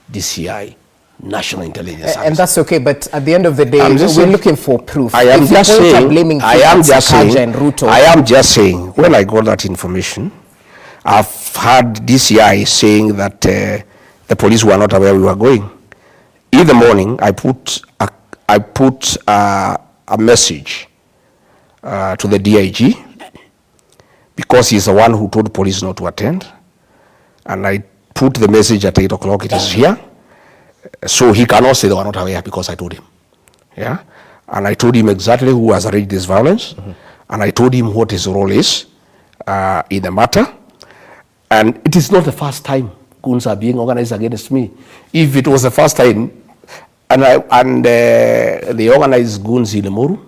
Speaker 1: DCI, National Intelligence Service.
Speaker 2: And that's okay, but at the end of the day, we're looking for proof.
Speaker 1: I am just saying, when I got that information, I've heard DCI saying that the police were not aware we were going. In the morning, I put a message to the DIG, because he's the one who told police not to attend. And I put the message at 8 o'clock, it is here. So he cannot say they were not aware because I told him. And I told him exactly who has arranged this violence. And I told him what his role is in the matter. And it is not the first time goons are being organized against me. If it was the first time, they organized goons in Limuru.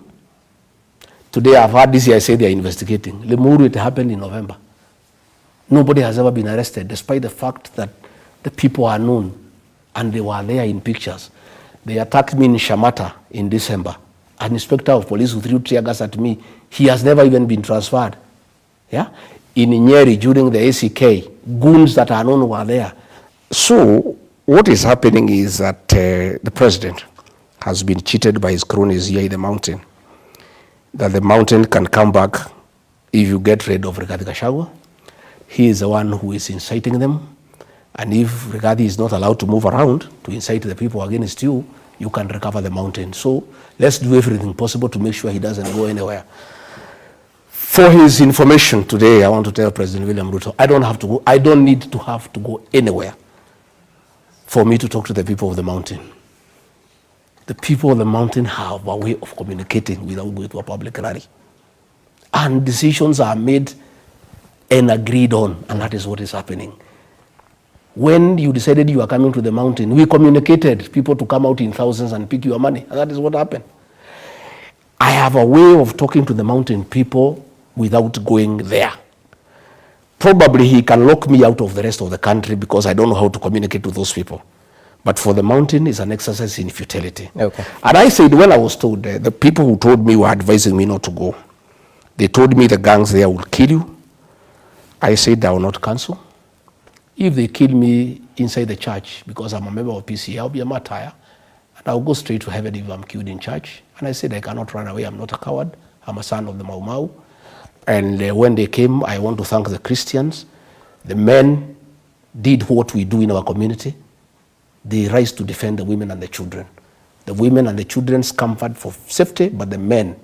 Speaker 1: Today I've heard DCI say they are investigating. Limuru, it happened in November. Nobody has ever been arrested, despite the fact that the people are known and they were there in pictures. They attacked me in Shamata in December. An inspector of police who threw tear gas at me, he has never even been transferred. In Nyeri during the ACK, goons that are known were there. So what is happening is that the president has been cheated by his cronies here in the mountain. That the mountain can come back if you get rid of Rigathi Gachagua. He is the one who is inciting them. And if Rigathi is not allowed to move around to incite the people against you, you can recover the mountain. So let's do everything possible to make sure he doesn't go anywhere. For his information today, I want to tell President William Ruto, I don't need to have to go anywhere for me to talk to the people of the mountain. The people of the mountain have a way of communicating without going to a public rally. And decisions are made and agreed on, and that is what is happening. When you decided you are coming to the mountain, we communicated people to come out in thousands and pick your money, and that is what happened. I have a way of talking to the mountain people without going there. Probably he can lock me out of the rest of the country because I don't know how to communicate to those people. But for the mountain, it's an exercise in futility.
Speaker 2: Okay.
Speaker 1: And I said, when I was told, the people who told me were advising me not to go. They told me the gangs there will kill you. I said I will not cancel. If they kill me inside the church because I'm a member of PCA, I'll be a martyr. And I'll go straight to heaven if I'm killed in church. And I said I cannot run away. I'm not a coward. I'm a son of the Mau Mau. And when they came, I want to thank the Christians. The men did what we do in our community. They rise to defend the women and the children. The women and the children's comfort for safety, but the men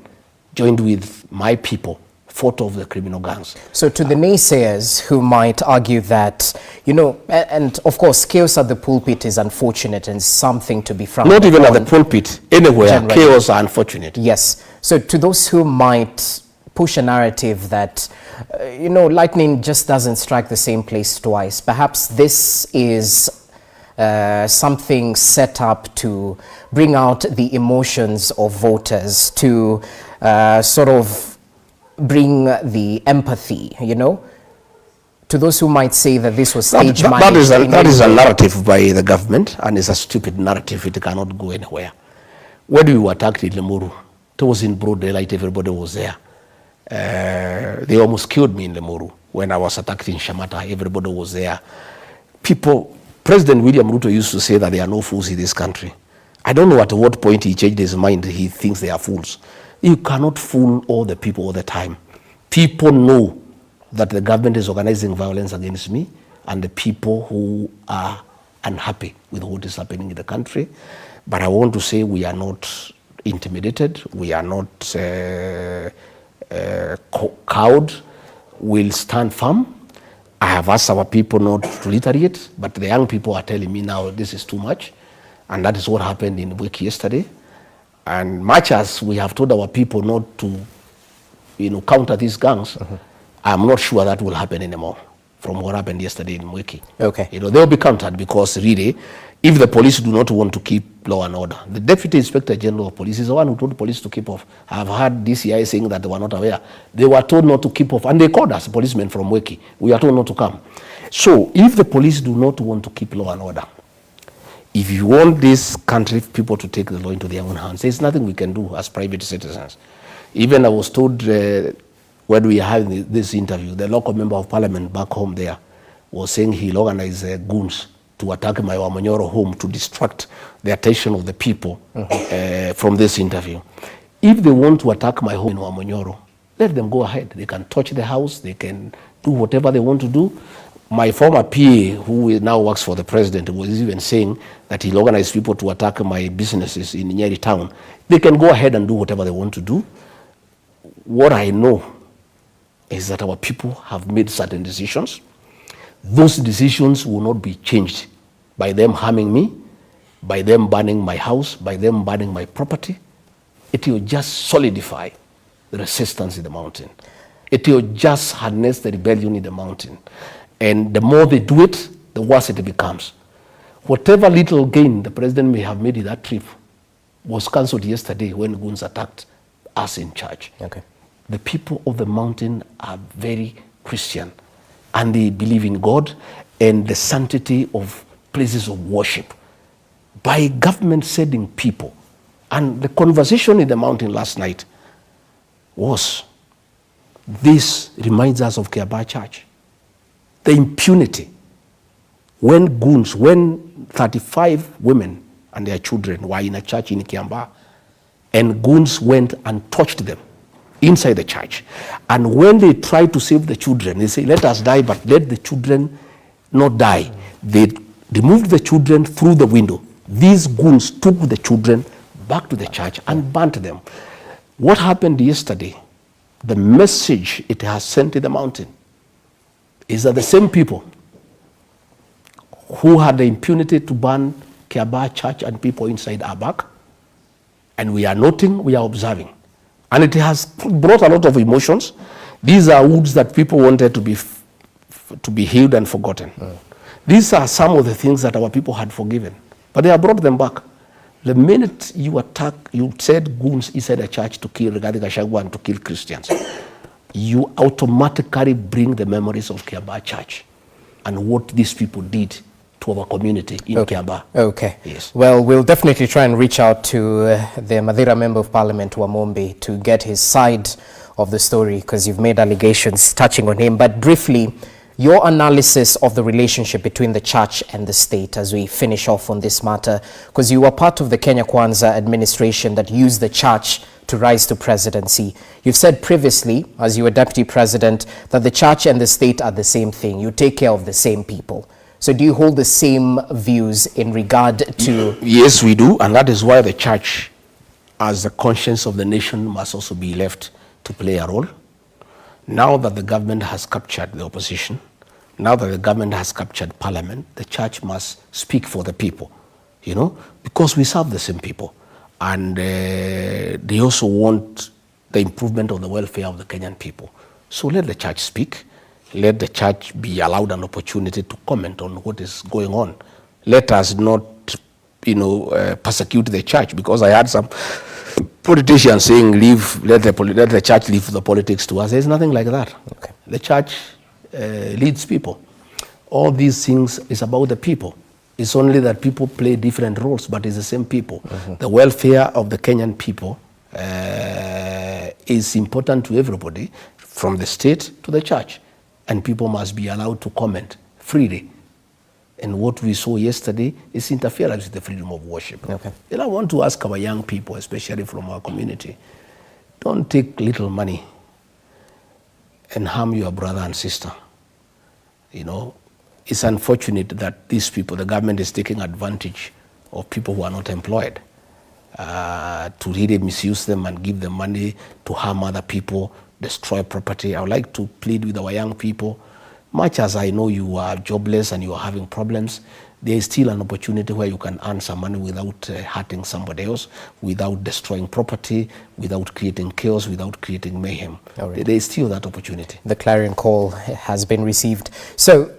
Speaker 1: joined with my people, fought off the criminal gangs.
Speaker 2: So to the naysayers who might argue that, you know, and of course, chaos at the pulpit is unfortunate and something to be frowned upon.
Speaker 1: Not even at the pulpit, anywhere,
Speaker 2: generally.
Speaker 1: Chaos are unfortunate.
Speaker 2: Yes. So to those who might push a narrative that, you know, lightning just doesn't strike the same place twice, perhaps this is something set up to bring out the emotions of voters, to sort of bring the empathy, you know, to those who might say that this was stage managed.
Speaker 1: That is a narrative by the government, and it's a stupid narrative. It cannot go anywhere. When we were attacked in Limuru, it was in broad daylight, everybody was there. They almost killed me in Limuru. When I was attacked in Shamata, everybody was there. President William Ruto used to say that there are no fools in this country. I don't know at what point he changed his mind. He thinks they are fools. You cannot fool all the people all the time. People know that the government is organizing violence against me, and the people who are unhappy with what is happening in the country. But I want to say we are not intimidated. We are not cowed. We'll stand firm. I have asked our people not to retaliate, but the young people are telling me now this is too much. And that is what happened in Wiki yesterday. And much as we have told our people not to, you know, counter these gangs, I'm not sure that will happen anymore from what happened yesterday in Wiki.
Speaker 2: Okay.
Speaker 1: You know, they'll be countered because really, if the police do not want to keep law and order, the Deputy Inspector General of Police is the one who told the police to keep off. I've heard DCI saying that they were not aware. They were told not to keep off, and they called us, policemen from Wiki. We are told not to come. So if the police do not want to keep law and order, if you want this country people to take the law into their own hands, there's nothing we can do as private citizens. Even I was told when we had this interview, the local member of parliament back home there was saying he'll organize goons to attack my Wamanyoro home to distract the attention of the people from this interview. If they want to attack my home in Wamanyoro, let them go ahead. They can touch the house, they can do whatever they want to do. My former PA, who now works for the president, was even saying that he'll organize people to attack my businesses in Nyeri town. They can go ahead and do whatever they want to do. What I know is that our people have made certain decisions. Those decisions will not be changed by them harming me, by them burning my house, by them burning my property. It will just solidify the resistance in the mountain. It will just harness the rebellion in the mountain. And the more they do it, the worse it becomes. Whatever little gain the president may have made in that trip was cancelled yesterday when goons attacked us in charge.
Speaker 2: Okay.
Speaker 1: The people of the mountain are very Christian, and they believe in God and the sanctity of places of worship. By government sending people, and the conversation in the mountain last night was, this reminds us of Kiambaa Church. The impunity, when 35 women and their children were in a church in Kiambaa, and goons went and touched them inside the church. And when they tried to save the children, they say, let us die, but let the children not die. They removed the children through the window. These goons took the children back to the church and burnt them. What happened yesterday, the message it has sent to the mountain, is that the same people who had the impunity to burn Kiambaa Church and people inside are back, and we are noting, we are observing. And it has brought a lot of emotions. These are wounds that people wanted to be healed and forgotten. These are some of the things that our people had forgiven, but they have brought them back. The minute you said goons inside a church to kill Rigathi Gachagua and to kill Christians, you automatically bring the memories of Kiambaa Church and what these people did to our community in Kiambaa.
Speaker 2: Okay.
Speaker 1: Yes.
Speaker 2: Well, we'll definitely try and reach out to the Madeira Member of Parliament, Wamombi, to get his side of the story, because you've made allegations touching on him. But briefly, your analysis of the relationship between the church and the state as we finish off on this matter, because you were part of the Kenya Kwanza administration that used the church to rise to presidency. You've said previously, as you were deputy president, that the church and the state are the same thing. You take care of the same people. So do you hold the same views in regard to...
Speaker 1: Yes, we do, and that is why the church, as the conscience of the nation, must also be left to play a role. Now that the government has captured the opposition, now that the government has captured parliament, the church must speak for the people, you know, because we serve the same people. And they also want the improvement of the welfare of the Kenyan people. So let the church speak. Let the church be allowed an opportunity to comment on what is going on. Let us not, you know, persecute the church, because I had some politicians saying, let the church leave the politics to us. There's nothing like that. Okay. The church leads people. All these things is about the people. It's only that people play different roles, but it's the same people. Mm-hmm. The welfare of the Kenyan people is important to everybody, from the state to the church. And people must be allowed to comment freely. And what we saw yesterday is interference with the freedom of worship. Okay. And I want to ask our young people, especially from our community, don't take little money and harm your brother and sister. You know, it's unfortunate that these people, the government is taking advantage of people who are not employed to really misuse them and give them money to harm other people, destroy property. I would like to plead with our young people, much as I know you are jobless and you are having problems, there is still an opportunity where you can earn some money without hurting somebody else, without destroying property, without creating chaos, without creating mayhem. Right. There is still that opportunity.
Speaker 2: The clarion call has been received. So,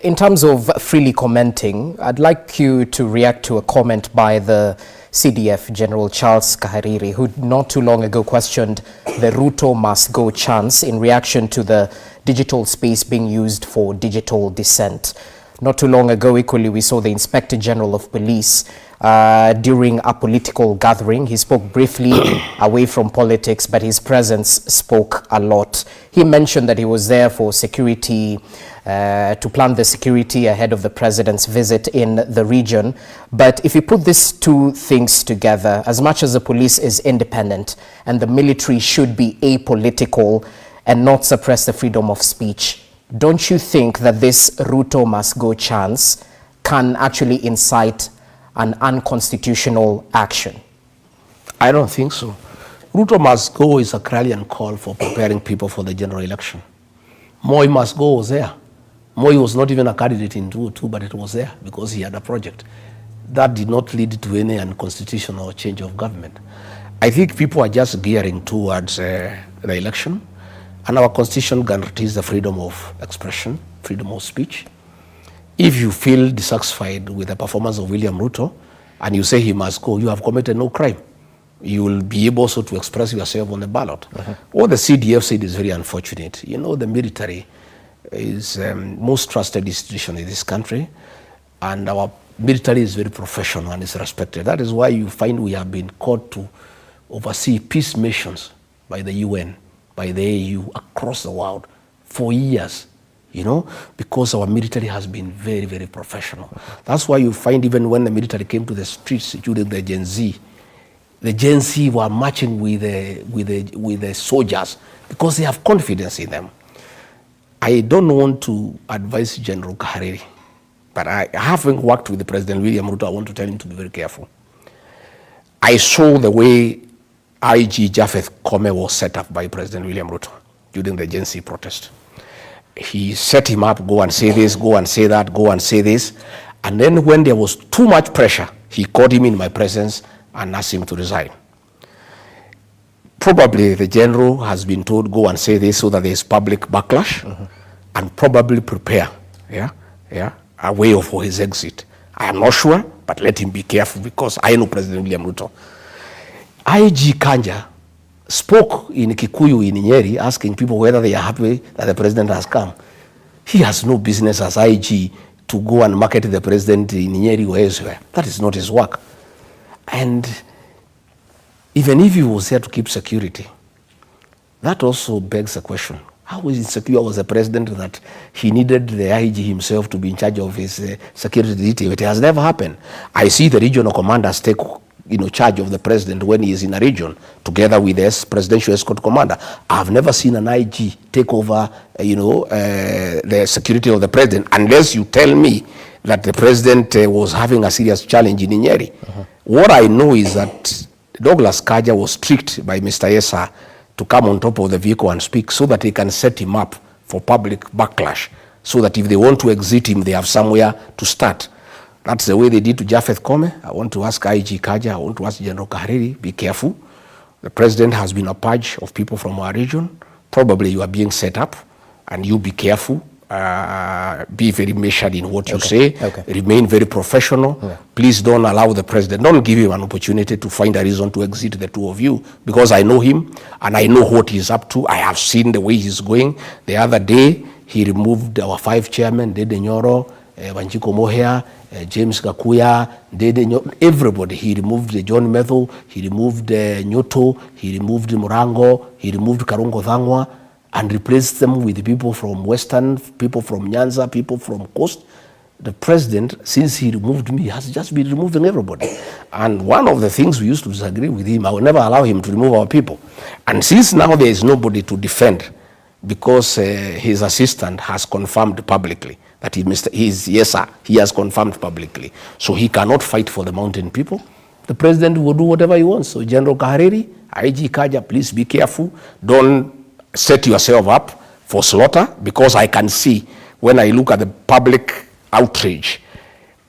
Speaker 2: in terms of freely commenting, I'd like you to react to a comment by the CDF General Charles Kahariri, who not too long ago questioned the Ruto must go chance in reaction to the digital space being used for digital dissent. Not too long ago, equally, we saw the Inspector General of Police during a political gathering. He spoke briefly away from politics, but his presence spoke a lot. He mentioned that he was there for security, to plan the security ahead of the president's visit in the region. But if you put these two things together, as much as the police is independent and the military should be apolitical and not suppress the freedom of speech, don't you think that this Ruto must go chance can actually incite an unconstitutional action?
Speaker 1: I don't think so. Ruto must go is a clarion call for preparing people for the general election. Moi must go was there. Moi was not even a candidate in 2002, but it was there because he had a project. That did not lead to any unconstitutional change of government. I think people are just gearing towards the election, and our constitution guarantees the freedom of expression, freedom of speech. If you feel dissatisfied with the performance of William Ruto and you say he must go, you have committed no crime. You will be able also to express yourself on the ballot. What the CDF said is very unfortunate. You know, the military is most trusted institution in this country, and our military is very professional and is respected. That is why you find we have been called to oversee peace missions by the UN, by the AU across the world for years, you know, because our military has been very, very professional. That's why you find even when the military came to the streets during the Gen Z were marching with the soldiers because they have confidence in them. I don't want to advise General Kahariri, but having worked with the President William Ruto, I want to tell him to be very careful. I saw the way IG Japheth Kome was set up by President William Ruto during the Gen Z protest. He set him up, go and say this, go and say that, go and say this. And then when there was too much pressure, he called him in my presence and asked him to resign. Probably the general has been told, go and say this so that there is public backlash, and probably prepare a way for his exit. I am not sure, but let him be careful because I know President William Ruto. IG Kanja spoke in Kikuyu in Nyeri asking people whether they are happy that the president has come. He has no business as IG to go and market the president in Nyeri or elsewhere. That is not his work. And even if he was there to keep security, that also begs a question. How insecure was the president that he needed the IG himself to be in charge of his security detail? It has never happened. I see the regional commanders take charge of the president when he is in a region, together with the presidential escort commander. I've never seen an IG take over, the security of the president, unless you tell me that the president was having a serious challenge in Nyeri. What I know is that Douglas Kaja was tricked by Mr. Yesa to come on top of the vehicle and speak, so that he can set him up for public backlash, so that if they want to exit him, they have somewhere to start. That's the way they did to Japheth Kome. I want to ask IG Kaja, I want to ask General Kahariri, be careful. The president has been a purge of people from our region. Probably you are being set up, and you be careful. Be very measured in what you say. Remain very professional. Please don't allow the president, don't give him an opportunity to find a reason to exit the two of you, because I know him and I know what he's up to. I have seen the way he's going. The other day, he removed our 5 chairmen, Dede Nyoro, Wanjiko Mohea, James Gakuya, Dede Nyoro, everybody. He removed John Metho, he removed Nyoto, he removed Murango, he removed Karungo Thangwa, and replaced them with people from Western, people from Nyanza, people from Coast. The president, since he removed me, has just been removing everybody. And one of the things we used to disagree with him, I will never allow him to remove our people. And since now there is nobody to defend, because his assistant has confirmed publicly that he has confirmed publicly. So he cannot fight for the mountain people. The president will do whatever he wants. So General Kahariri, IG Kaja, please be careful. Don't set yourself up for slaughter, because I can see when I look at the public outrage,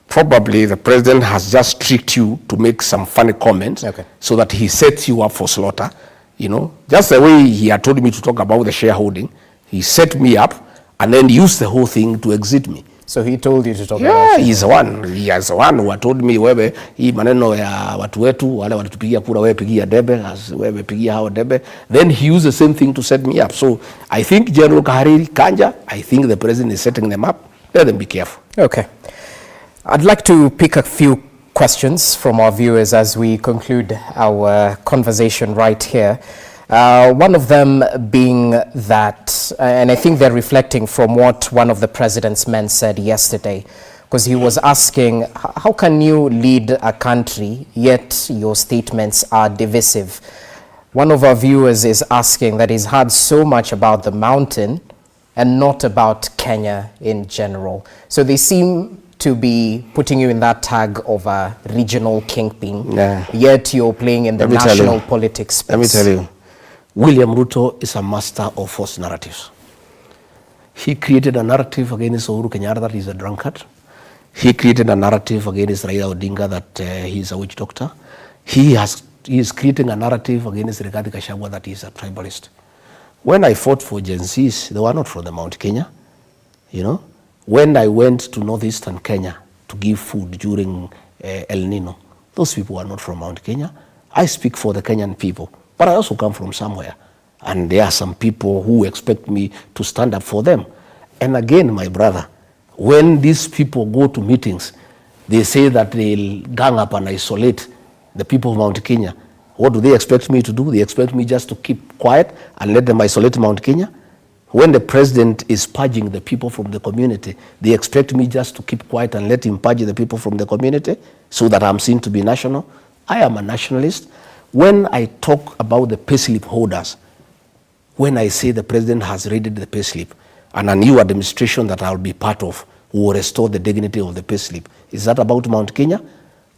Speaker 1: probably the president has just tricked you to make some funny comments, so that he sets you up for slaughter. Just the way he had told me to talk about the shareholding, he set me up and then used the whole thing to exit me.
Speaker 2: So he told you to talk about
Speaker 1: shareholding? Yeah, he is the one who had told me, wewe hii maneno ya watu wetu wale walitupigia kura, wewe pigia debe, wewe pigia hao debe. Then he used the same thing to set me up. So I think General Kahariri, Kanja, I think the president is setting them up. Let them be careful.
Speaker 2: Okay. I'd like to pick a few questions from our viewers as we conclude our conversation right here. One of them being that, and I think they're reflecting from what one of the president's men said yesterday, because he was asking, how can you lead a country yet your statements are divisive? One of our viewers is asking that he's heard so much about the mountain and not about Kenya in general. So they seem to be putting you in that tag of a regional kingpin, yet you're playing in the national politics space.
Speaker 1: Let me tell you, William Ruto is a master of false narratives. He created a narrative against Uhuru Kenyatta that he's a drunkard. He created a narrative against Raila Odinga that he's a witch doctor. He is creating a narrative against Rigathi Gachagua that he's a tribalist. When I fought for Gen Zs, they were not from the Mount Kenya. When I went to northeastern Kenya to give food during El Nino, those people were not from Mount Kenya. I speak for the Kenyan people, but I also come from somewhere. And there are some people who expect me to stand up for them. And again, my brother, when these people go to meetings, they say that they'll gang up and isolate the people of Mount Kenya. What do they expect me to do? They expect me just to keep quiet and let them isolate Mount Kenya? When the president is purging the people from the community, they expect me just to keep quiet and let him purge the people from the community so that I'm seen to be national? I am a nationalist. When I talk about the payslip holders, when I say the president has raided the payslip and a new administration that I'll be part of will restore the dignity of the payslip, is that about Mount Kenya?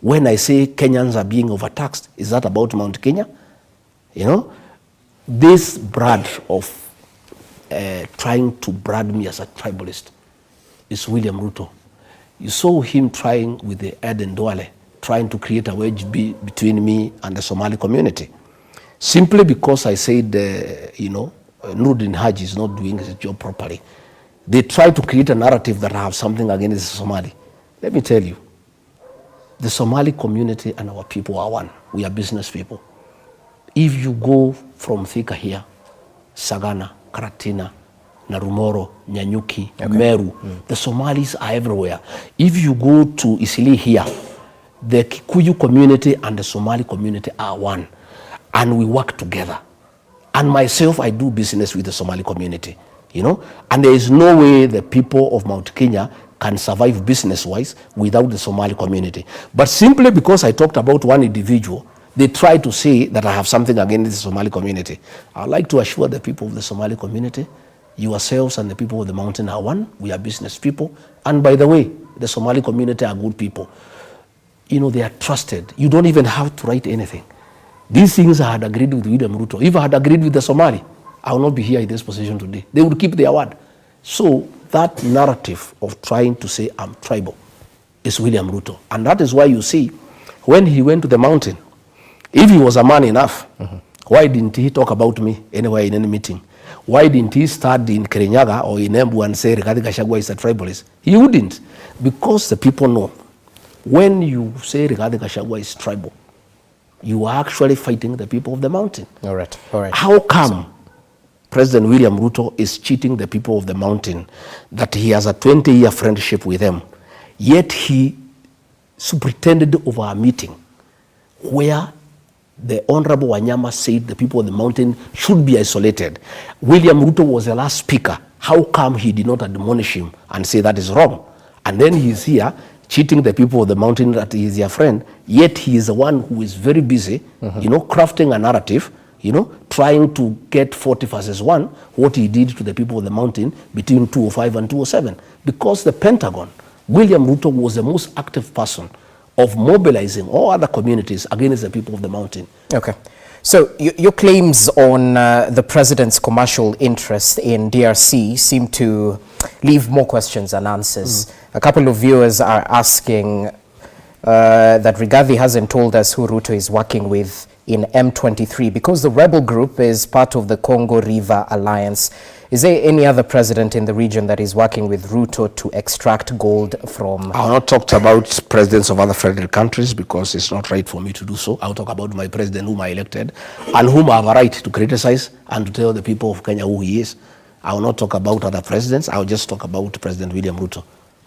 Speaker 1: When I say Kenyans are being overtaxed, is that about Mount Kenya? This brand of trying to brand me as a tribalist is William Ruto. You saw him trying with the Eden Duale, trying to create a wedge between me and the Somali community. Simply because I said, Nuruddin Haji is not doing his job properly. They try to create a narrative that I have something against the Somali. Let me tell you, the Somali community and our people are one. We are business people. If you go from Thika here, Sagana, Karatina, Narumoro, Nyanyuki, Meru, the Somalis are everywhere. If you go to Isili here, the Kikuyu community and the Somali community are one. And we work together. And myself, I do business with the Somali community, And there is no way the people of Mount Kenya can survive business-wise without the Somali community. But simply because I talked about one individual, they try to say that I have something against the Somali community. I'd like to assure the people of the Somali community, yourselves and the people of the mountain are one. We are business people. And by the way, the Somali community are good people. You know, they are trusted. You don't even have to write anything. These things I had agreed with William Ruto. If I had agreed with the Somali, I would not be here in this position today. They would keep their word. So that narrative of trying to say I'm tribal is William Ruto. And that is why you see, when he went to the mountain, if he was a man enough, why didn't he talk about me anywhere in any meeting? Why didn't he start in Kirinyaga or in Embu and say Rigathi Gachagua is a tribalist? He wouldn't, because the people know when you say Rigathi Gachagua is tribal, you are actually fighting the people of the mountain.
Speaker 2: All right, all right.
Speaker 1: How come President William Ruto is cheating the people of the mountain that he has a 20-year friendship with them, yet he superintended over a meeting where the Honorable Wanyama said the people of the mountain should be isolated. William Ruto was the last speaker. How come he did not admonish him and say that is wrong? And then he's here cheating the people of the mountain that he is their friend, yet he is the one who is very busy, you know, crafting a narrative, you know, trying to get 40 verses 1, what he did to the people of the mountain between 2005 and 2007. Because the Pentagon, William Ruto was the most active person of mobilizing all other communities against the people of the mountain.
Speaker 2: Okay. So your claims on the president's commercial interest in DRC seem to leave more questions than answers. A couple of viewers are asking that Rigathi hasn't told us who Ruto is working with in M23 because the rebel group is part of the Congo River Alliance. Is there any other president in the region that is working with Ruto to extract gold from?
Speaker 1: I'll not talk about presidents of other federal countries because it's not right for me to do so. I'll talk about my president whom I elected and whom I have a right to criticize and to tell the people of Kenya who he is. I will not talk about other presidents. I'll just talk about President William Ruto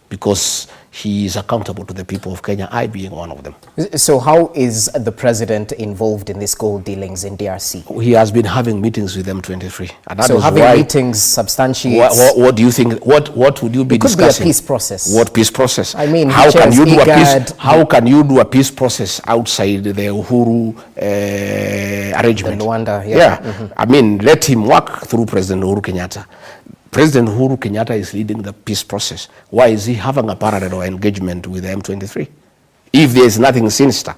Speaker 1: because he is accountable to the people of Kenya, I being one of them.
Speaker 2: So how is the president involved in these gold dealings in DRC?
Speaker 1: He has been having meetings with M23. And that
Speaker 2: so
Speaker 1: is
Speaker 2: having
Speaker 1: why,
Speaker 2: meetings substantiates...
Speaker 1: What do you think, what would you be discussing?
Speaker 2: It could be a peace process.
Speaker 1: What peace process?
Speaker 2: I mean,
Speaker 1: how can you do a peace? How can you do a peace process outside the Uhuru arrangement?
Speaker 2: The Luanda, yeah.
Speaker 1: I mean, let him work through President Uhuru Kenyatta. President Uhuru Kenyatta is leading the peace process. Why is he having a parallel engagement with the M23? If there is nothing sinister.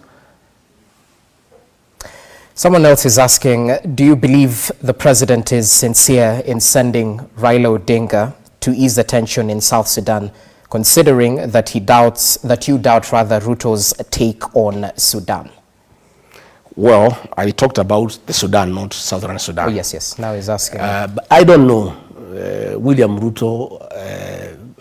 Speaker 2: Someone else is asking, do you believe the president is sincere in sending Raila Odinga to ease the tension in South Sudan, considering that you doubt Ruto's take on Sudan?
Speaker 1: Well, I talked about the Sudan, not Southern Sudan.
Speaker 2: Oh, yes. Now he's asking.
Speaker 1: But I don't know. William Ruto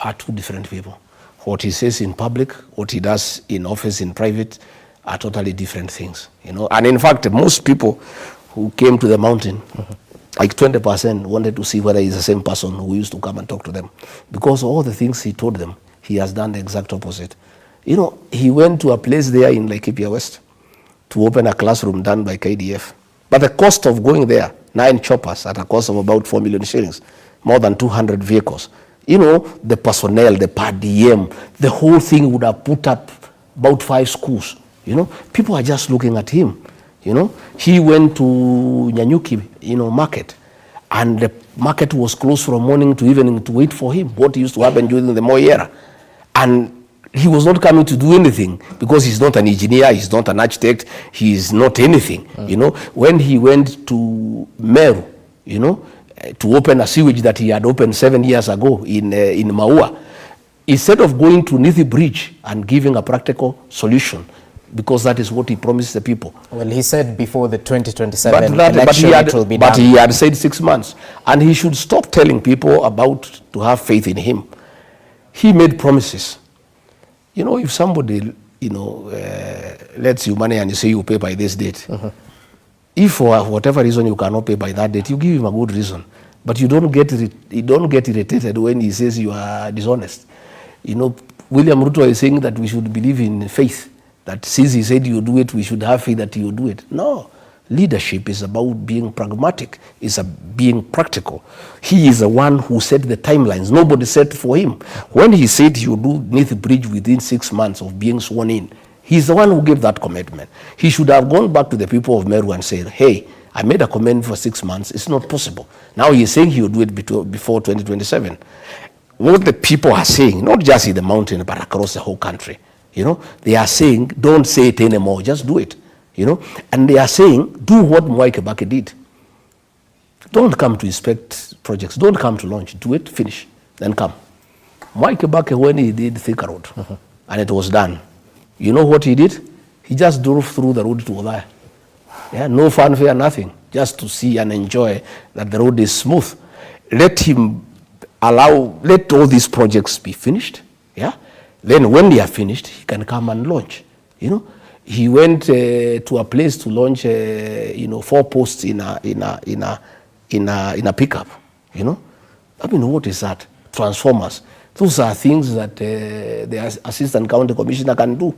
Speaker 1: are two different people. What he says in public, what he does in office, in private, are totally different things. You know, and in fact, most people who came to the mountain, like 20%, wanted to see whether he's the same person who used to come and talk to them, because all the things he told them, he has done the exact opposite. You know, he went to a place there in Laikipia West to open a classroom done by KDF. But the cost of going there, 9 choppers at a cost of about 4 million shillings, more than 200 vehicles. You know, the personnel, the per diem, the whole thing would have put up about 5 schools. You know, people are just looking at him. You know, he went to Nyanyuki, you know, market, and the market was closed from morning to evening to wait for him, what used to happen during the Moi era. And he was not coming to do anything because he's not an engineer, he's not an architect, he's not anything. You know, when he went to Meru, you know, to open a sewage that he had opened 7 years ago in Maua, instead of going to Nithi Bridge and giving a practical solution, because that is what he promised the people.
Speaker 2: Well, he said before the 2027 election it will be done. But
Speaker 1: he had said 6 months. And he should stop telling people about to have faith in him. He made promises. You know, if somebody, you know, lets you money and you say you pay by this date, if for whatever reason you cannot pay by that date, you give him a good reason. But you don't get irritated when he says you are dishonest. You know, William Ruto is saying that we should believe in faith, that since he said you do it, we should have faith that you do it. No, Leadership is about being pragmatic, is being practical. He is the one who set the timelines. Nobody set for him. When he said he would do Neath Bridge within 6 months of being sworn in, he's the one who gave that commitment. He should have gone back to the people of Meru and said, hey, I made a commitment for 6 months. It's not possible. Now he's saying he will do it before 2027. What the people are saying, not just in the mountain, but across the whole country, they are saying, don't say it anymore, just do it. And they are saying, do what Mwai Kibaki did. Don't come to inspect projects. Don't come to launch. Do it, finish, then come. Mwai Kibaki, when he did Thika Road, and it was done, you know what he did? He just drove through the road to Othaya. Yeah, no fanfare, nothing. Just to see and enjoy that the road is smooth. Let all these projects be finished. Yeah. Then when they are finished, he can come and launch. He went to a place to launch, 4 posts in a pickup. What is that? Transformers. Those are things that the assistant county commissioner can do,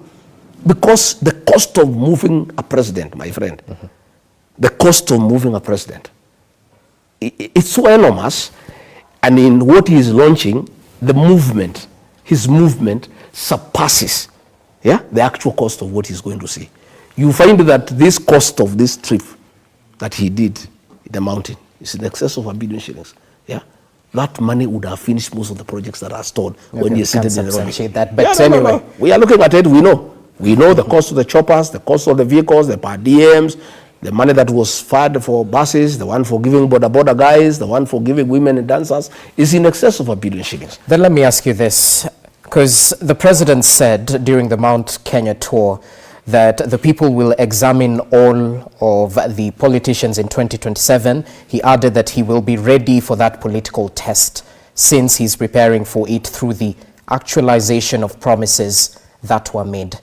Speaker 1: because the cost of moving a president, my friend, the cost of moving a president, it's so enormous, and in what he is launching, his movement surpasses the actual cost of what he's going to see. You find that this cost of this trip that he did in the mountain is in excess of 1 billion shillings. Yeah, that money would have finished most of the projects that are stored when you're sitting in the lobby.
Speaker 2: That, but anyway,
Speaker 1: no. We are looking at it. We know the cost of the choppers, the cost of the vehicles, the per diems, the money that was fed for buses, the one for giving border guys, the one for giving women and dancers, is in excess of 1 billion shillings.
Speaker 2: Then let me ask you this. Because the president said during the Mount Kenya tour that the people will examine all of the politicians in 2027. He added that he will be ready for that political test since he's preparing for it through the actualization of promises that were made.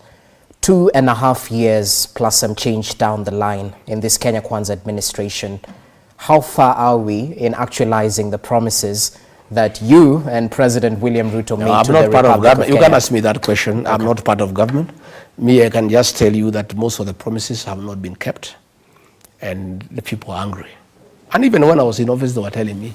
Speaker 2: 2.5 years plus some change down the line in this Kenya Kwanza administration. How far are we in actualizing the promises that you and President William Ruto made to the Republic of Kenya? I'm not part of government.
Speaker 1: You can ask me that question. Okay. I'm not part of government. I can just tell you that most of the promises have not been kept, and the people are angry. And even when I was in office, they were telling me,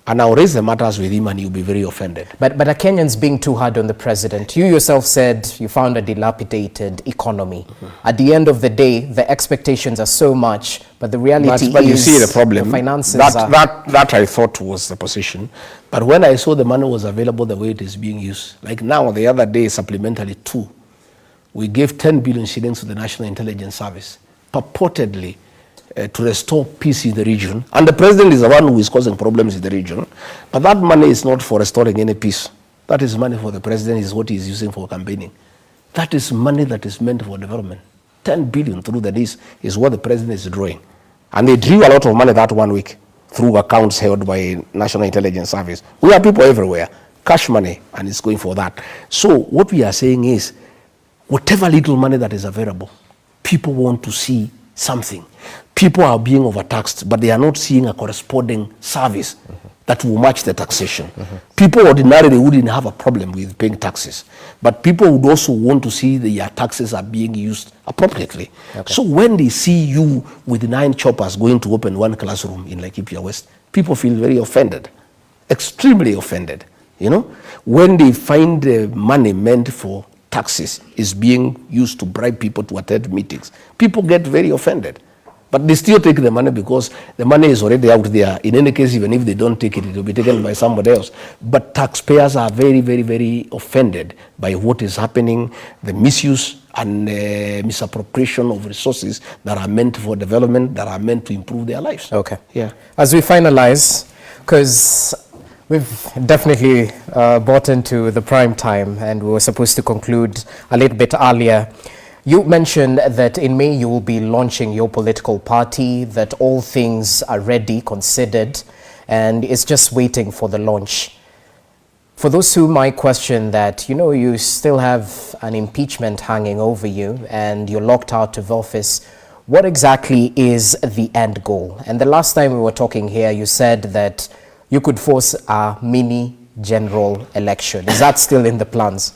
Speaker 1: and I'll raise the matters with him and he'll be very offended.
Speaker 2: But are Kenyans being too hard on the president? You yourself said you found a dilapidated economy. At the end of the day, the expectations are so much, but the reality
Speaker 1: but
Speaker 2: is
Speaker 1: you see the problem.
Speaker 2: The finances
Speaker 1: that I thought was the position. But when I saw the money was available the way it is being used, like now, the other day, supplementary 2, we gave 10 billion shillings to the National Intelligence Service, purportedly to restore peace in the region. And the president is the one who is causing problems in the region. But that money is not for restoring any peace. That is money for the president, is what he is using for campaigning. That is money that is meant for development. 10 billion through the list is what the president is drawing. And they drew a lot of money that 1 week through accounts held by National Intelligence Service. We have people everywhere, cash money, and it's going for that. So what we are saying is, whatever little money that is available, people want to see something. People are being overtaxed, but they are not seeing a corresponding service that will match the taxation. People ordinarily wouldn't have a problem with paying taxes, but people would also want to see their taxes are being used appropriately. Okay. So when they see you with 9 choppers going to open 1 classroom in Laikipia West, people feel very offended, extremely offended. When they find the money meant for taxes is being used to bribe people to attend meetings, people get very offended. But they still take the money because the money is already out there. In any case, even if they don't take it, it will be taken by somebody else. But taxpayers are very, very, very offended by what is happening, the misuse and misappropriation of resources that are meant for development, that are meant to improve their lives.
Speaker 2: Okay.
Speaker 1: Yeah.
Speaker 2: As we finalize, because we've definitely bought into the prime time and we were supposed to conclude a little bit earlier. You mentioned that in May you will be launching your political party, that all things are ready, considered, and it's just waiting for the launch. For those who might question that, you still have an impeachment hanging over you and you're locked out of office, what exactly is the end goal? And the last time we were talking here, you said that you could force a mini general election. Is that still in the plans?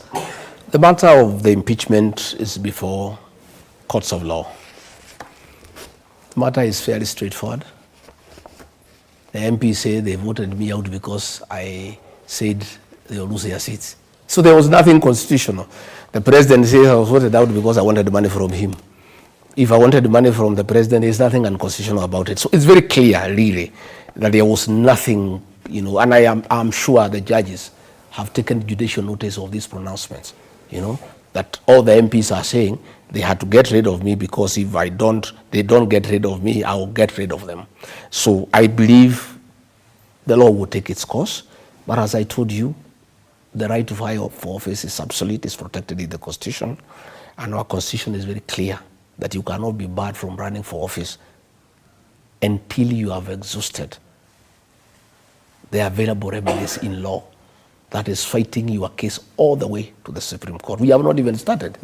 Speaker 1: The matter of the impeachment is before courts of law. The matter is fairly straightforward. The MP say they voted me out because I said they will lose their seats. So there was nothing constitutional. The president says I was voted out because I wanted money from him. If I wanted money from the president, there's nothing unconstitutional about it. So it's very clear, really, that there was nothing, and I'm sure the judges have taken judicial notice of these pronouncements, that all the MPs are saying they had to get rid of me because if they don't get rid of me, I will get rid of them. So I believe the law will take its course. But as I told you, the right to vie for office is absolute, is protected in the Constitution. And our Constitution is very clear that you cannot be barred from running for office until you have exhausted the available remedies in law. That is fighting your case all the way to the Supreme Court. We have not even started,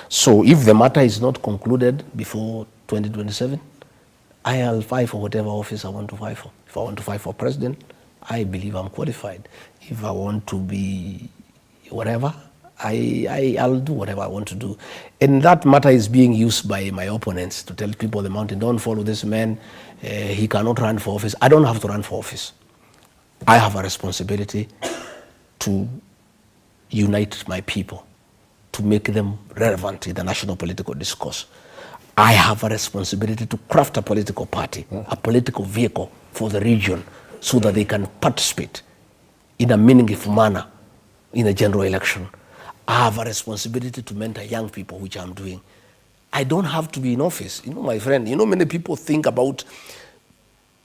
Speaker 1: So if the matter is not concluded before 2027, I'll fight for whatever office I want to fight for. If I want to fight for president, I believe I'm qualified. If I want to be whatever, I'll do whatever I want to do. And that matter is being used by my opponents to tell people on the mountain, don't follow this man, he cannot run for office. I don't have to run for office. I have a responsibility to unite my people, to make them relevant in the national political discourse. I have a responsibility to craft a political party, a political vehicle for the region so that they can participate in a meaningful manner in the general election. I have a responsibility to mentor young people, which I'm doing. I don't have to be in office. My friend, many people think about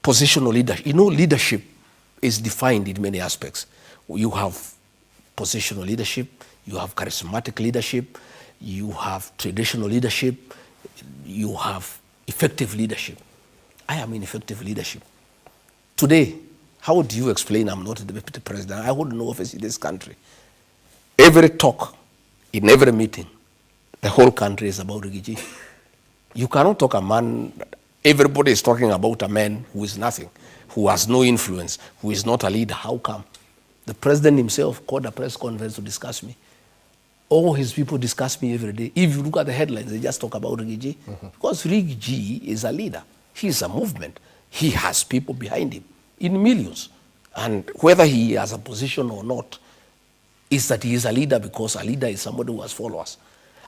Speaker 1: positional leadership. Leadership is defined in many aspects. You have positional leadership, you have charismatic leadership, you have traditional leadership, you have effective leadership. I am in effective leadership. Today, how do you explain I'm not the deputy president? I hold no office in this country. Every talk, in every meeting, the whole country is about Rigathi. You cannot talk a man, everybody is talking about a man who is nothing, who has no influence, who is not a leader. How come? The president himself called a press conference to discuss me. All his people discuss me every day. If you look at the headlines, they just talk about Rigathi. Because Rigathi is a leader. He is a movement. He has people behind him in millions. And whether he has a position or not, is that he is a leader, because a leader is somebody who has followers.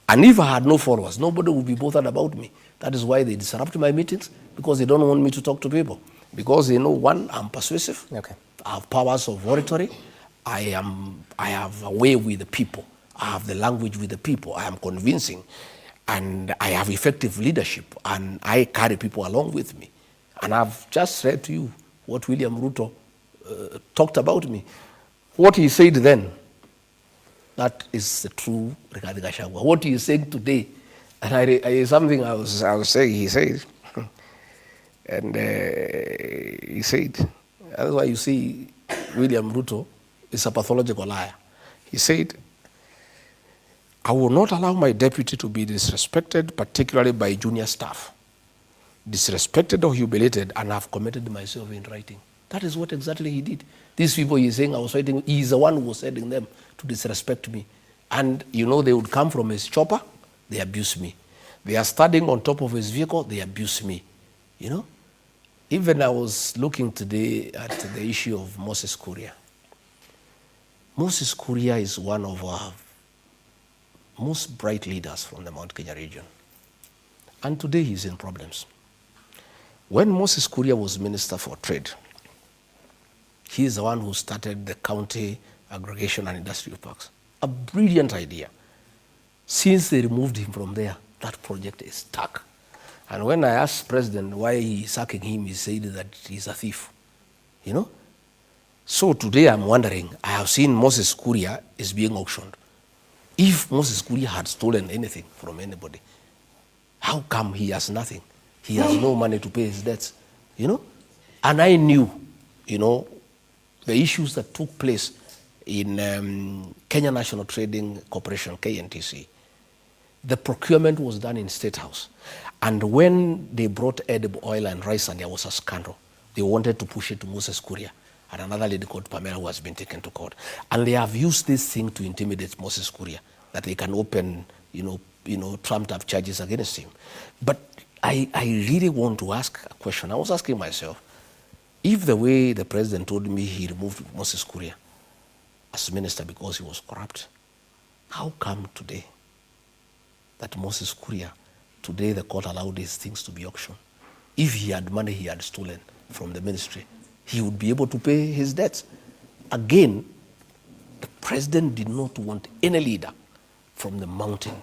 Speaker 1: And if I had no followers, nobody would be bothered about me. That is why they disrupt my meetings, because they don't want me to talk to people. Because they know, one, I'm persuasive.
Speaker 2: Okay.
Speaker 1: I have powers of oratory. I have a way with the people. I have the language with the people. I am convincing. And I have effective leadership. And I carry people along with me. And I've just read to you what William Ruto talked about me. What he said then, that is the true Rigathi Gachagua. What he is saying today, and something I was saying, he said, and he said, that's why you see William Ruto is a pathological liar. He said, I will not allow my deputy to be disrespected, particularly by junior staff. Disrespected or humiliated, and I've committed myself in writing. That is what exactly he did. These people he's saying I was fighting, he's the one who was sending them to disrespect me. And they would come from his chopper, they abuse me. They are standing on top of his vehicle, they abuse me. Even I was looking today at the issue of Moses Kuria. Moses Kuria is one of our most bright leaders from the Mount Kenya region. And today he's in problems. When Moses Kuria was Minister for Trade, he is the one who started the county aggregation and industrial parks. A brilliant idea. Since they removed him from there, that project is stuck. And when I asked President why he's sacking him, he said that he's a thief. So today I'm wondering, I have seen Moses Kuria is being auctioned. If Moses Kuria had stolen anything from anybody, how come he has nothing? He has no money to pay his debts, And I knew, the issues that took place in Kenya National Trading Corporation, KNTC. The procurement was done in State House. And when they brought edible oil and rice and there was a scandal, they wanted to push it to Moses Kuria and another lady called Pamela who has been taken to court. And they have used this thing to intimidate Moses Kuria, that they can open, trumped up charges against him. But I really want to ask a question. I was asking myself, if the way the president told me he removed Moses Kuria as minister because he was corrupt, how come today that Moses Kuria, today the court allowed these things to be auctioned? If he had money he had stolen from the ministry, he would be able to pay his debts. Again, the president did not want any leader from the mountain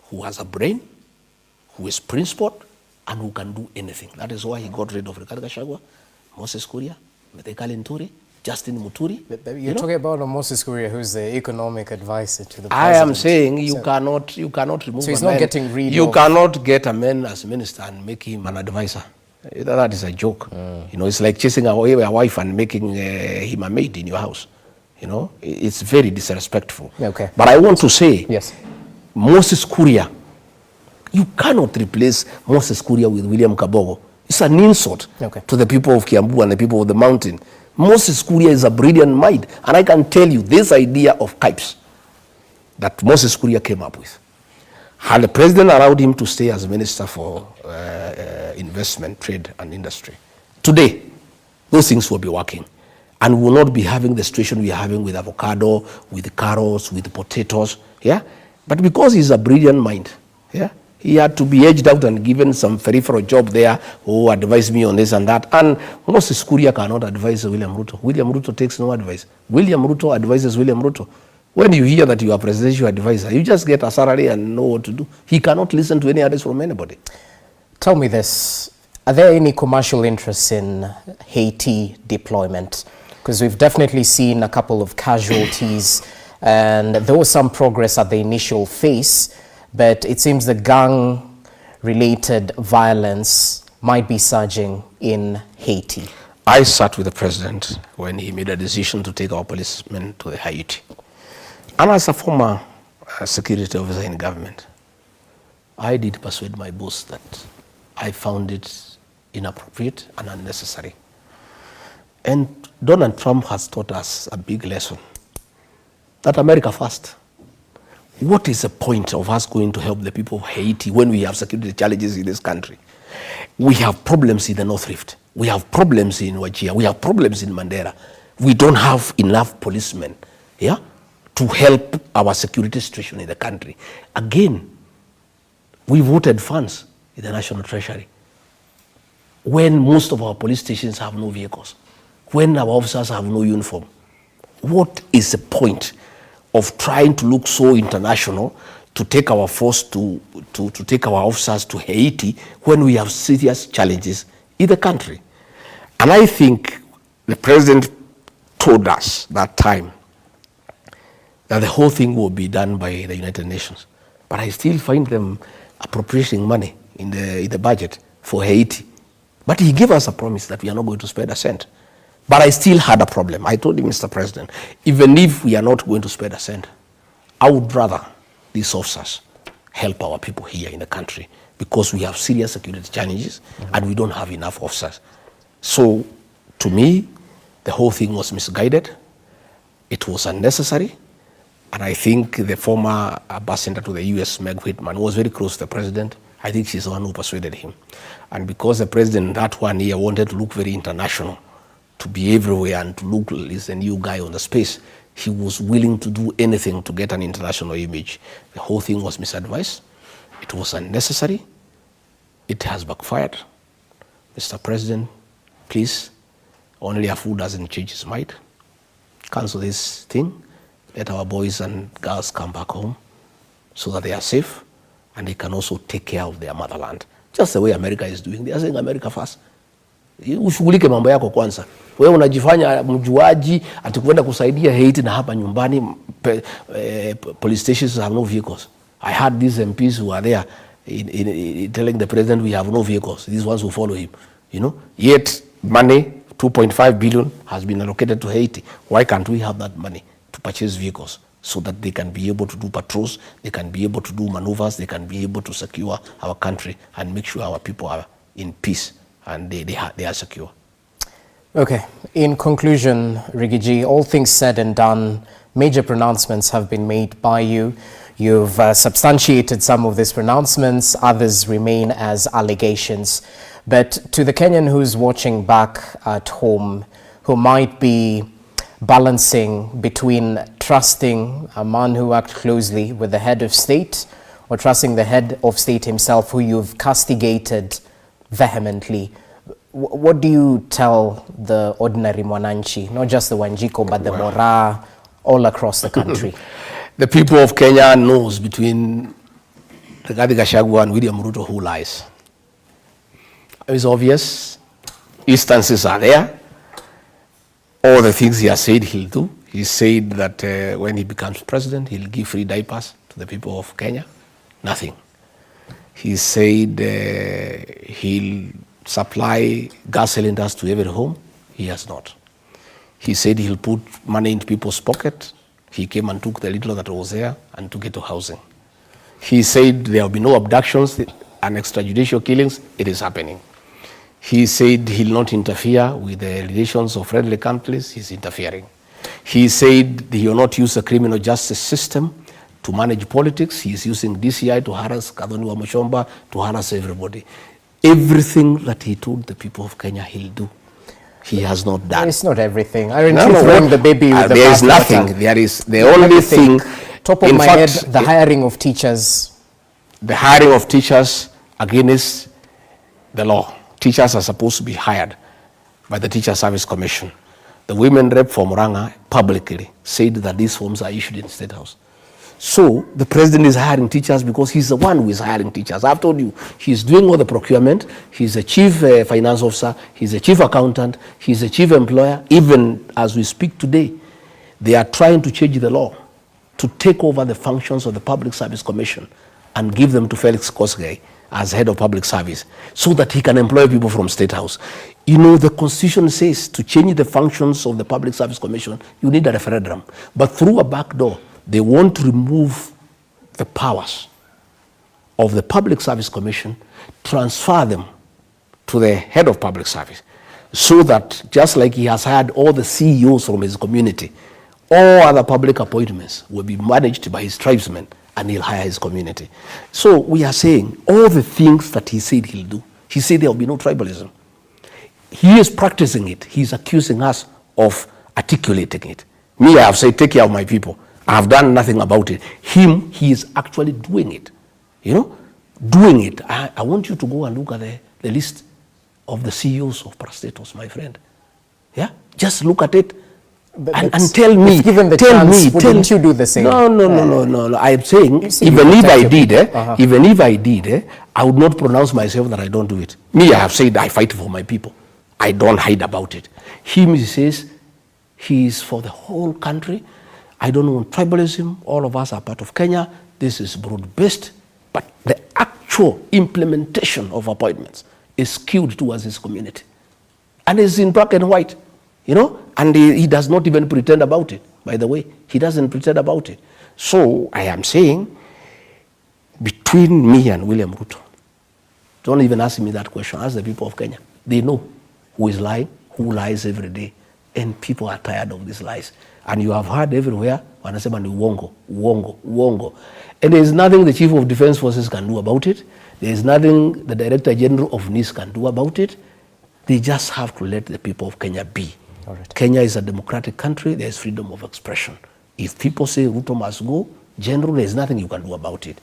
Speaker 1: who has a brain, who is principled, and who can do anything. That is why he got rid of Rigathi Gachagua, Moses Kuria, Methekali Nturi, Justin Muturi.
Speaker 2: You're talking about Moses Kuria, who's the economic advisor to the president.
Speaker 1: I am saying you cannot remove.
Speaker 2: So he's not getting rid of.
Speaker 1: You cannot get a man as minister and make him an advisor. That is a joke. It's like chasing away a wife and making him a maid in your house. It's very disrespectful.
Speaker 2: Okay.
Speaker 1: But I want to say,
Speaker 2: yes,
Speaker 1: Moses Kuria, you cannot replace Moses Kuria with William Kabogo. It's an insult to the people of Kiambu and the people of the mountain. Moses Kuria is a brilliant mind, and I can tell you this idea of KIPES that Moses Kuria came up with. Had the president allowed him to stay as minister for investment, trade, and industry, today, those things will be working. And we will not be having the situation we are having with avocado, with carrots, with potatoes. Yeah? But because he's a brilliant mind, yeah, he had to be edged out and given some peripheral job there who advised me on this and that. And Moses Kuria cannot advise William Ruto. William Ruto takes no advice. William Ruto advises William Ruto. When you hear that you are presidential advisor, you just get a salary and know what to do. He cannot listen to any advice from anybody.
Speaker 2: Tell me this. Are there any commercial interests in Haiti deployment? Because we've definitely seen a couple of casualties and there was some progress at the initial phase, but it seems the gang-related violence might be surging in Haiti.
Speaker 1: I sat with the president when he made a decision to take our policemen to Haiti. And as a former security officer in government, I did persuade my boss that I found it inappropriate and unnecessary. And Donald Trump has taught us a big lesson, that America first. What is the point of us going to help the people of Haiti when we have security challenges in this country? We have problems in the North Rift. We have problems in Wajir. We have problems in Mandera. We don't have enough policemen, yeah, to help our security situation in the country. Again, we voted funds in the National Treasury when most of our police stations have no vehicles, when our officers have no uniform. What is the point of trying to look so international to take our force to take our officers to Haiti when we have serious challenges in the country? And I think the president told us that time that the whole thing will be done by the United Nations. But I still find them appropriating money in the budget for Haiti. But he gave us a promise that we are not going to spend a cent. But I still had a problem. I told him, Mr. President, even if we are not going to spend a cent, I would rather these officers help our people here in the country because we have serious security challenges and we don't have enough officers. So, to me, the whole thing was misguided. It was unnecessary. And I think the former ambassador to the US, Meg Whitman, was very close to the president. I think she's the one who persuaded him. And because the president that 1 year wanted to look very international, to be everywhere and to look as the new guy on the space, he was willing to do anything to get an international image. The whole thing was misadvised. It was unnecessary. It has backfired. Mr. President, please, only a fool doesn't change his mind. Cancel this thing. Let our boys and girls come back home so that they are safe and they can also take care of their motherland. Just the way America is doing. They are saying America first. Ushughulike mambo yako kwanza. Wewe unajifanya mjuaji ati kwenda kusaidia Haiti na hapa nyumbani police stations have no vehicles. I heard these MPs who are there telling the president we have no vehicles. These ones who follow him, Yet money, 2.5 billion has been allocated to Haiti. Why can't we have that money to purchase vehicles so that they can be able to do patrols, they can be able to do maneuvers, they can be able to secure our country and make sure our people are in peace and they are secure.
Speaker 2: Okay. In conclusion, Rigathi, all things said and done, major pronouncements have been made by you. You've substantiated some of these pronouncements, others remain as allegations. But to the Kenyan who's watching back at home, who might be balancing between trusting a man who worked closely with the head of state or trusting the head of state himself, who you've castigated vehemently, what do you tell the ordinary mwananchi, not just the Wanjiko, but the Mora, all across the country?
Speaker 1: The people of Kenya knows between Rigathi Gachagua and William Ruto who lies. It's obvious. Instances are there. All the things he has said he'll do. He said that when he becomes president, he'll give free diapers to the people of Kenya. Nothing. He said he'll supply gas cylinders to every home. He has not. He said he'll put money into people's pocket. He came and took the little that was there and took it to housing. He said there will be no abductions and extrajudicial killings. It is happening. He said he'll not interfere with the relations of friendly countries. He's interfering. He said he will not use the criminal justice system to manage politics. He is using DCI to harass Kadhoni wa Mushomba, to harass everybody. Everything that he told the people of Kenya he'll do, he has not done.
Speaker 2: It's not everything. Aren't you throwing the baby with the
Speaker 1: there is
Speaker 2: bathwater?
Speaker 1: nothing. There is the only thing.
Speaker 2: Top of my head, the hiring of teachers.
Speaker 1: The hiring of teachers against the law. Teachers are supposed to be hired by the Teacher Service Commission. The women rep for Murang'a publicly said that these forms are issued in the State House. So the president is hiring teachers because he's the one who is hiring teachers. I've told you, he's doing all the procurement. He's the chief finance officer. He's the chief accountant. He's the chief employer. Even as we speak today, they are trying to change the law to take over the functions of the Public Service Commission and give them to Felix Kosgei as head of public service so that he can employ people from State House. You know, the Constitution says to change the functions of the Public Service Commission, you need a referendum. But through a back door, they want to remove the powers of the Public Service Commission, transfer them to the head of public service, so that just like he has hired all the CEOs from his community, all other public appointments will be managed by his tribesmen and he'll hire his community. So we are saying all the things that he said he'll do. He said there will be no tribalism. He is practicing it. He's accusing us of articulating it. Me, I have said, take care of my people. I have done nothing about it. Him, he is actually doing it. You know, doing it. I want you to go and look at the list of the CEOs of parastatals, my friend. Yeah? Just look at it and tell me.
Speaker 2: Given the chance, wouldn't you do the same?
Speaker 1: No. I'm saying, even if I did, I would not pronounce myself that I don't do it. Me, I have said I fight for my people. I don't hide about it. Him, he says, he is for the whole country. I don't want tribalism. All of us are part of Kenya. This is broad-based. But the actual implementation of appointments is skewed towards his community. And it's in black and white, you know? And he does not even pretend about it, by the way. He doesn't pretend about it. So I am saying, between me and William Ruto, don't even ask me that question. Ask the people of Kenya. They know who is lying, who lies every day. And people are tired of these lies. And you have heard everywhere, wanasema ni uongo, uongo, uongo. And there is nothing the Chief of Defense Forces can do about it. There is nothing the Director General of NIS can do about it. They just have to let the people of Kenya be. All right. Kenya is a democratic country. There is freedom of expression. If people say Ruto must go, General, there is nothing you can do about it.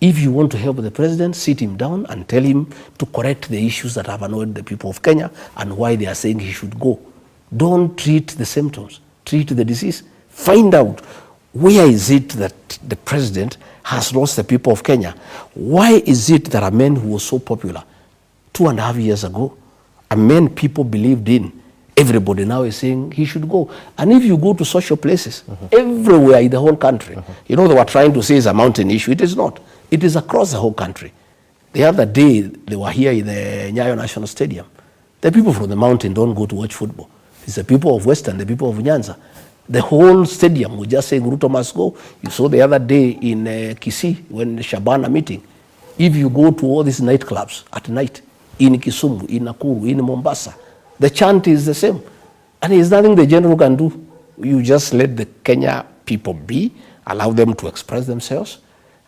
Speaker 1: If you want to help the president, sit him down and tell him to correct the issues that have annoyed the people of Kenya and why they are saying he should go. Don't treat the symptoms. Treat the disease. Find out where is it that the president has lost the people of Kenya. Why is it that a man who was so popular 2.5 years ago, a man people believed in, everybody now is saying he should go. And if you go to social places, everywhere in the whole country, you know, they were trying to say it's a mountain issue. It is not. It is across the whole country. The other day, they were here in the Nyayo National Stadium. The people from the mountain don't go to watch football. It's the people of Western, the people of Nyanza. The whole stadium was just saying Ruto must go. You saw the other day in Kisii, when the Shabana meeting. If you go to all these nightclubs at night, in Kisumu, in Nakuru, in Mombasa, the chant is the same. And there's nothing the general can do. You just let the Kenya people be, allow them to express themselves,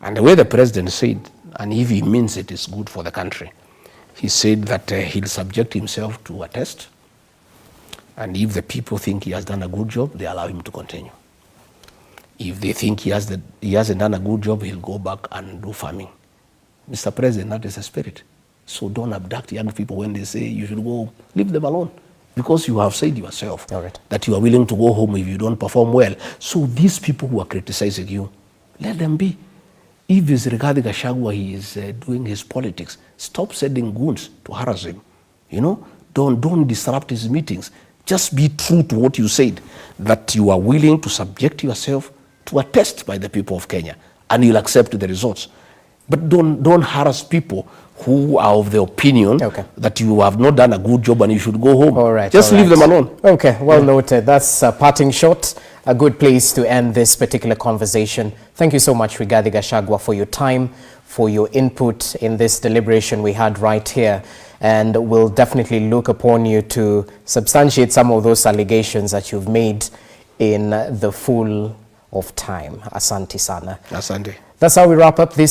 Speaker 1: And the way the president said, and if he means it is good for the country, he said that he'll subject himself to a test, and if the people think he has done a good job, they allow him to continue. If they think he hasn't done a good job, he'll go back and do farming. Mr. President, that is the spirit. So don't abduct young people when they say you should go home. Leave them alone. Because you have said yourself that you are willing to go home if you don't perform well. So these people who are criticizing you, let them be. If it's Rigathi Gachagua, he is doing his politics, stop sending goons to harass him. You know, don't disrupt his meetings. Just be true to what you said, that you are willing to subject yourself to a test by the people of Kenya, and you'll accept the results. But don't harass people who are of the opinion that you have not done a good job and you should go home.
Speaker 2: All right.
Speaker 1: Just leave them alone.
Speaker 2: Okay, well noted. That's a parting shot. A good place to end this particular conversation. Thank you so much, Rigathi Gachagua, for your time, for your input in this deliberation we had right here. And we'll definitely look upon you to substantiate some of those allegations that you've made in the full of time. Asante sana.
Speaker 1: Asante.
Speaker 2: That's how we wrap up this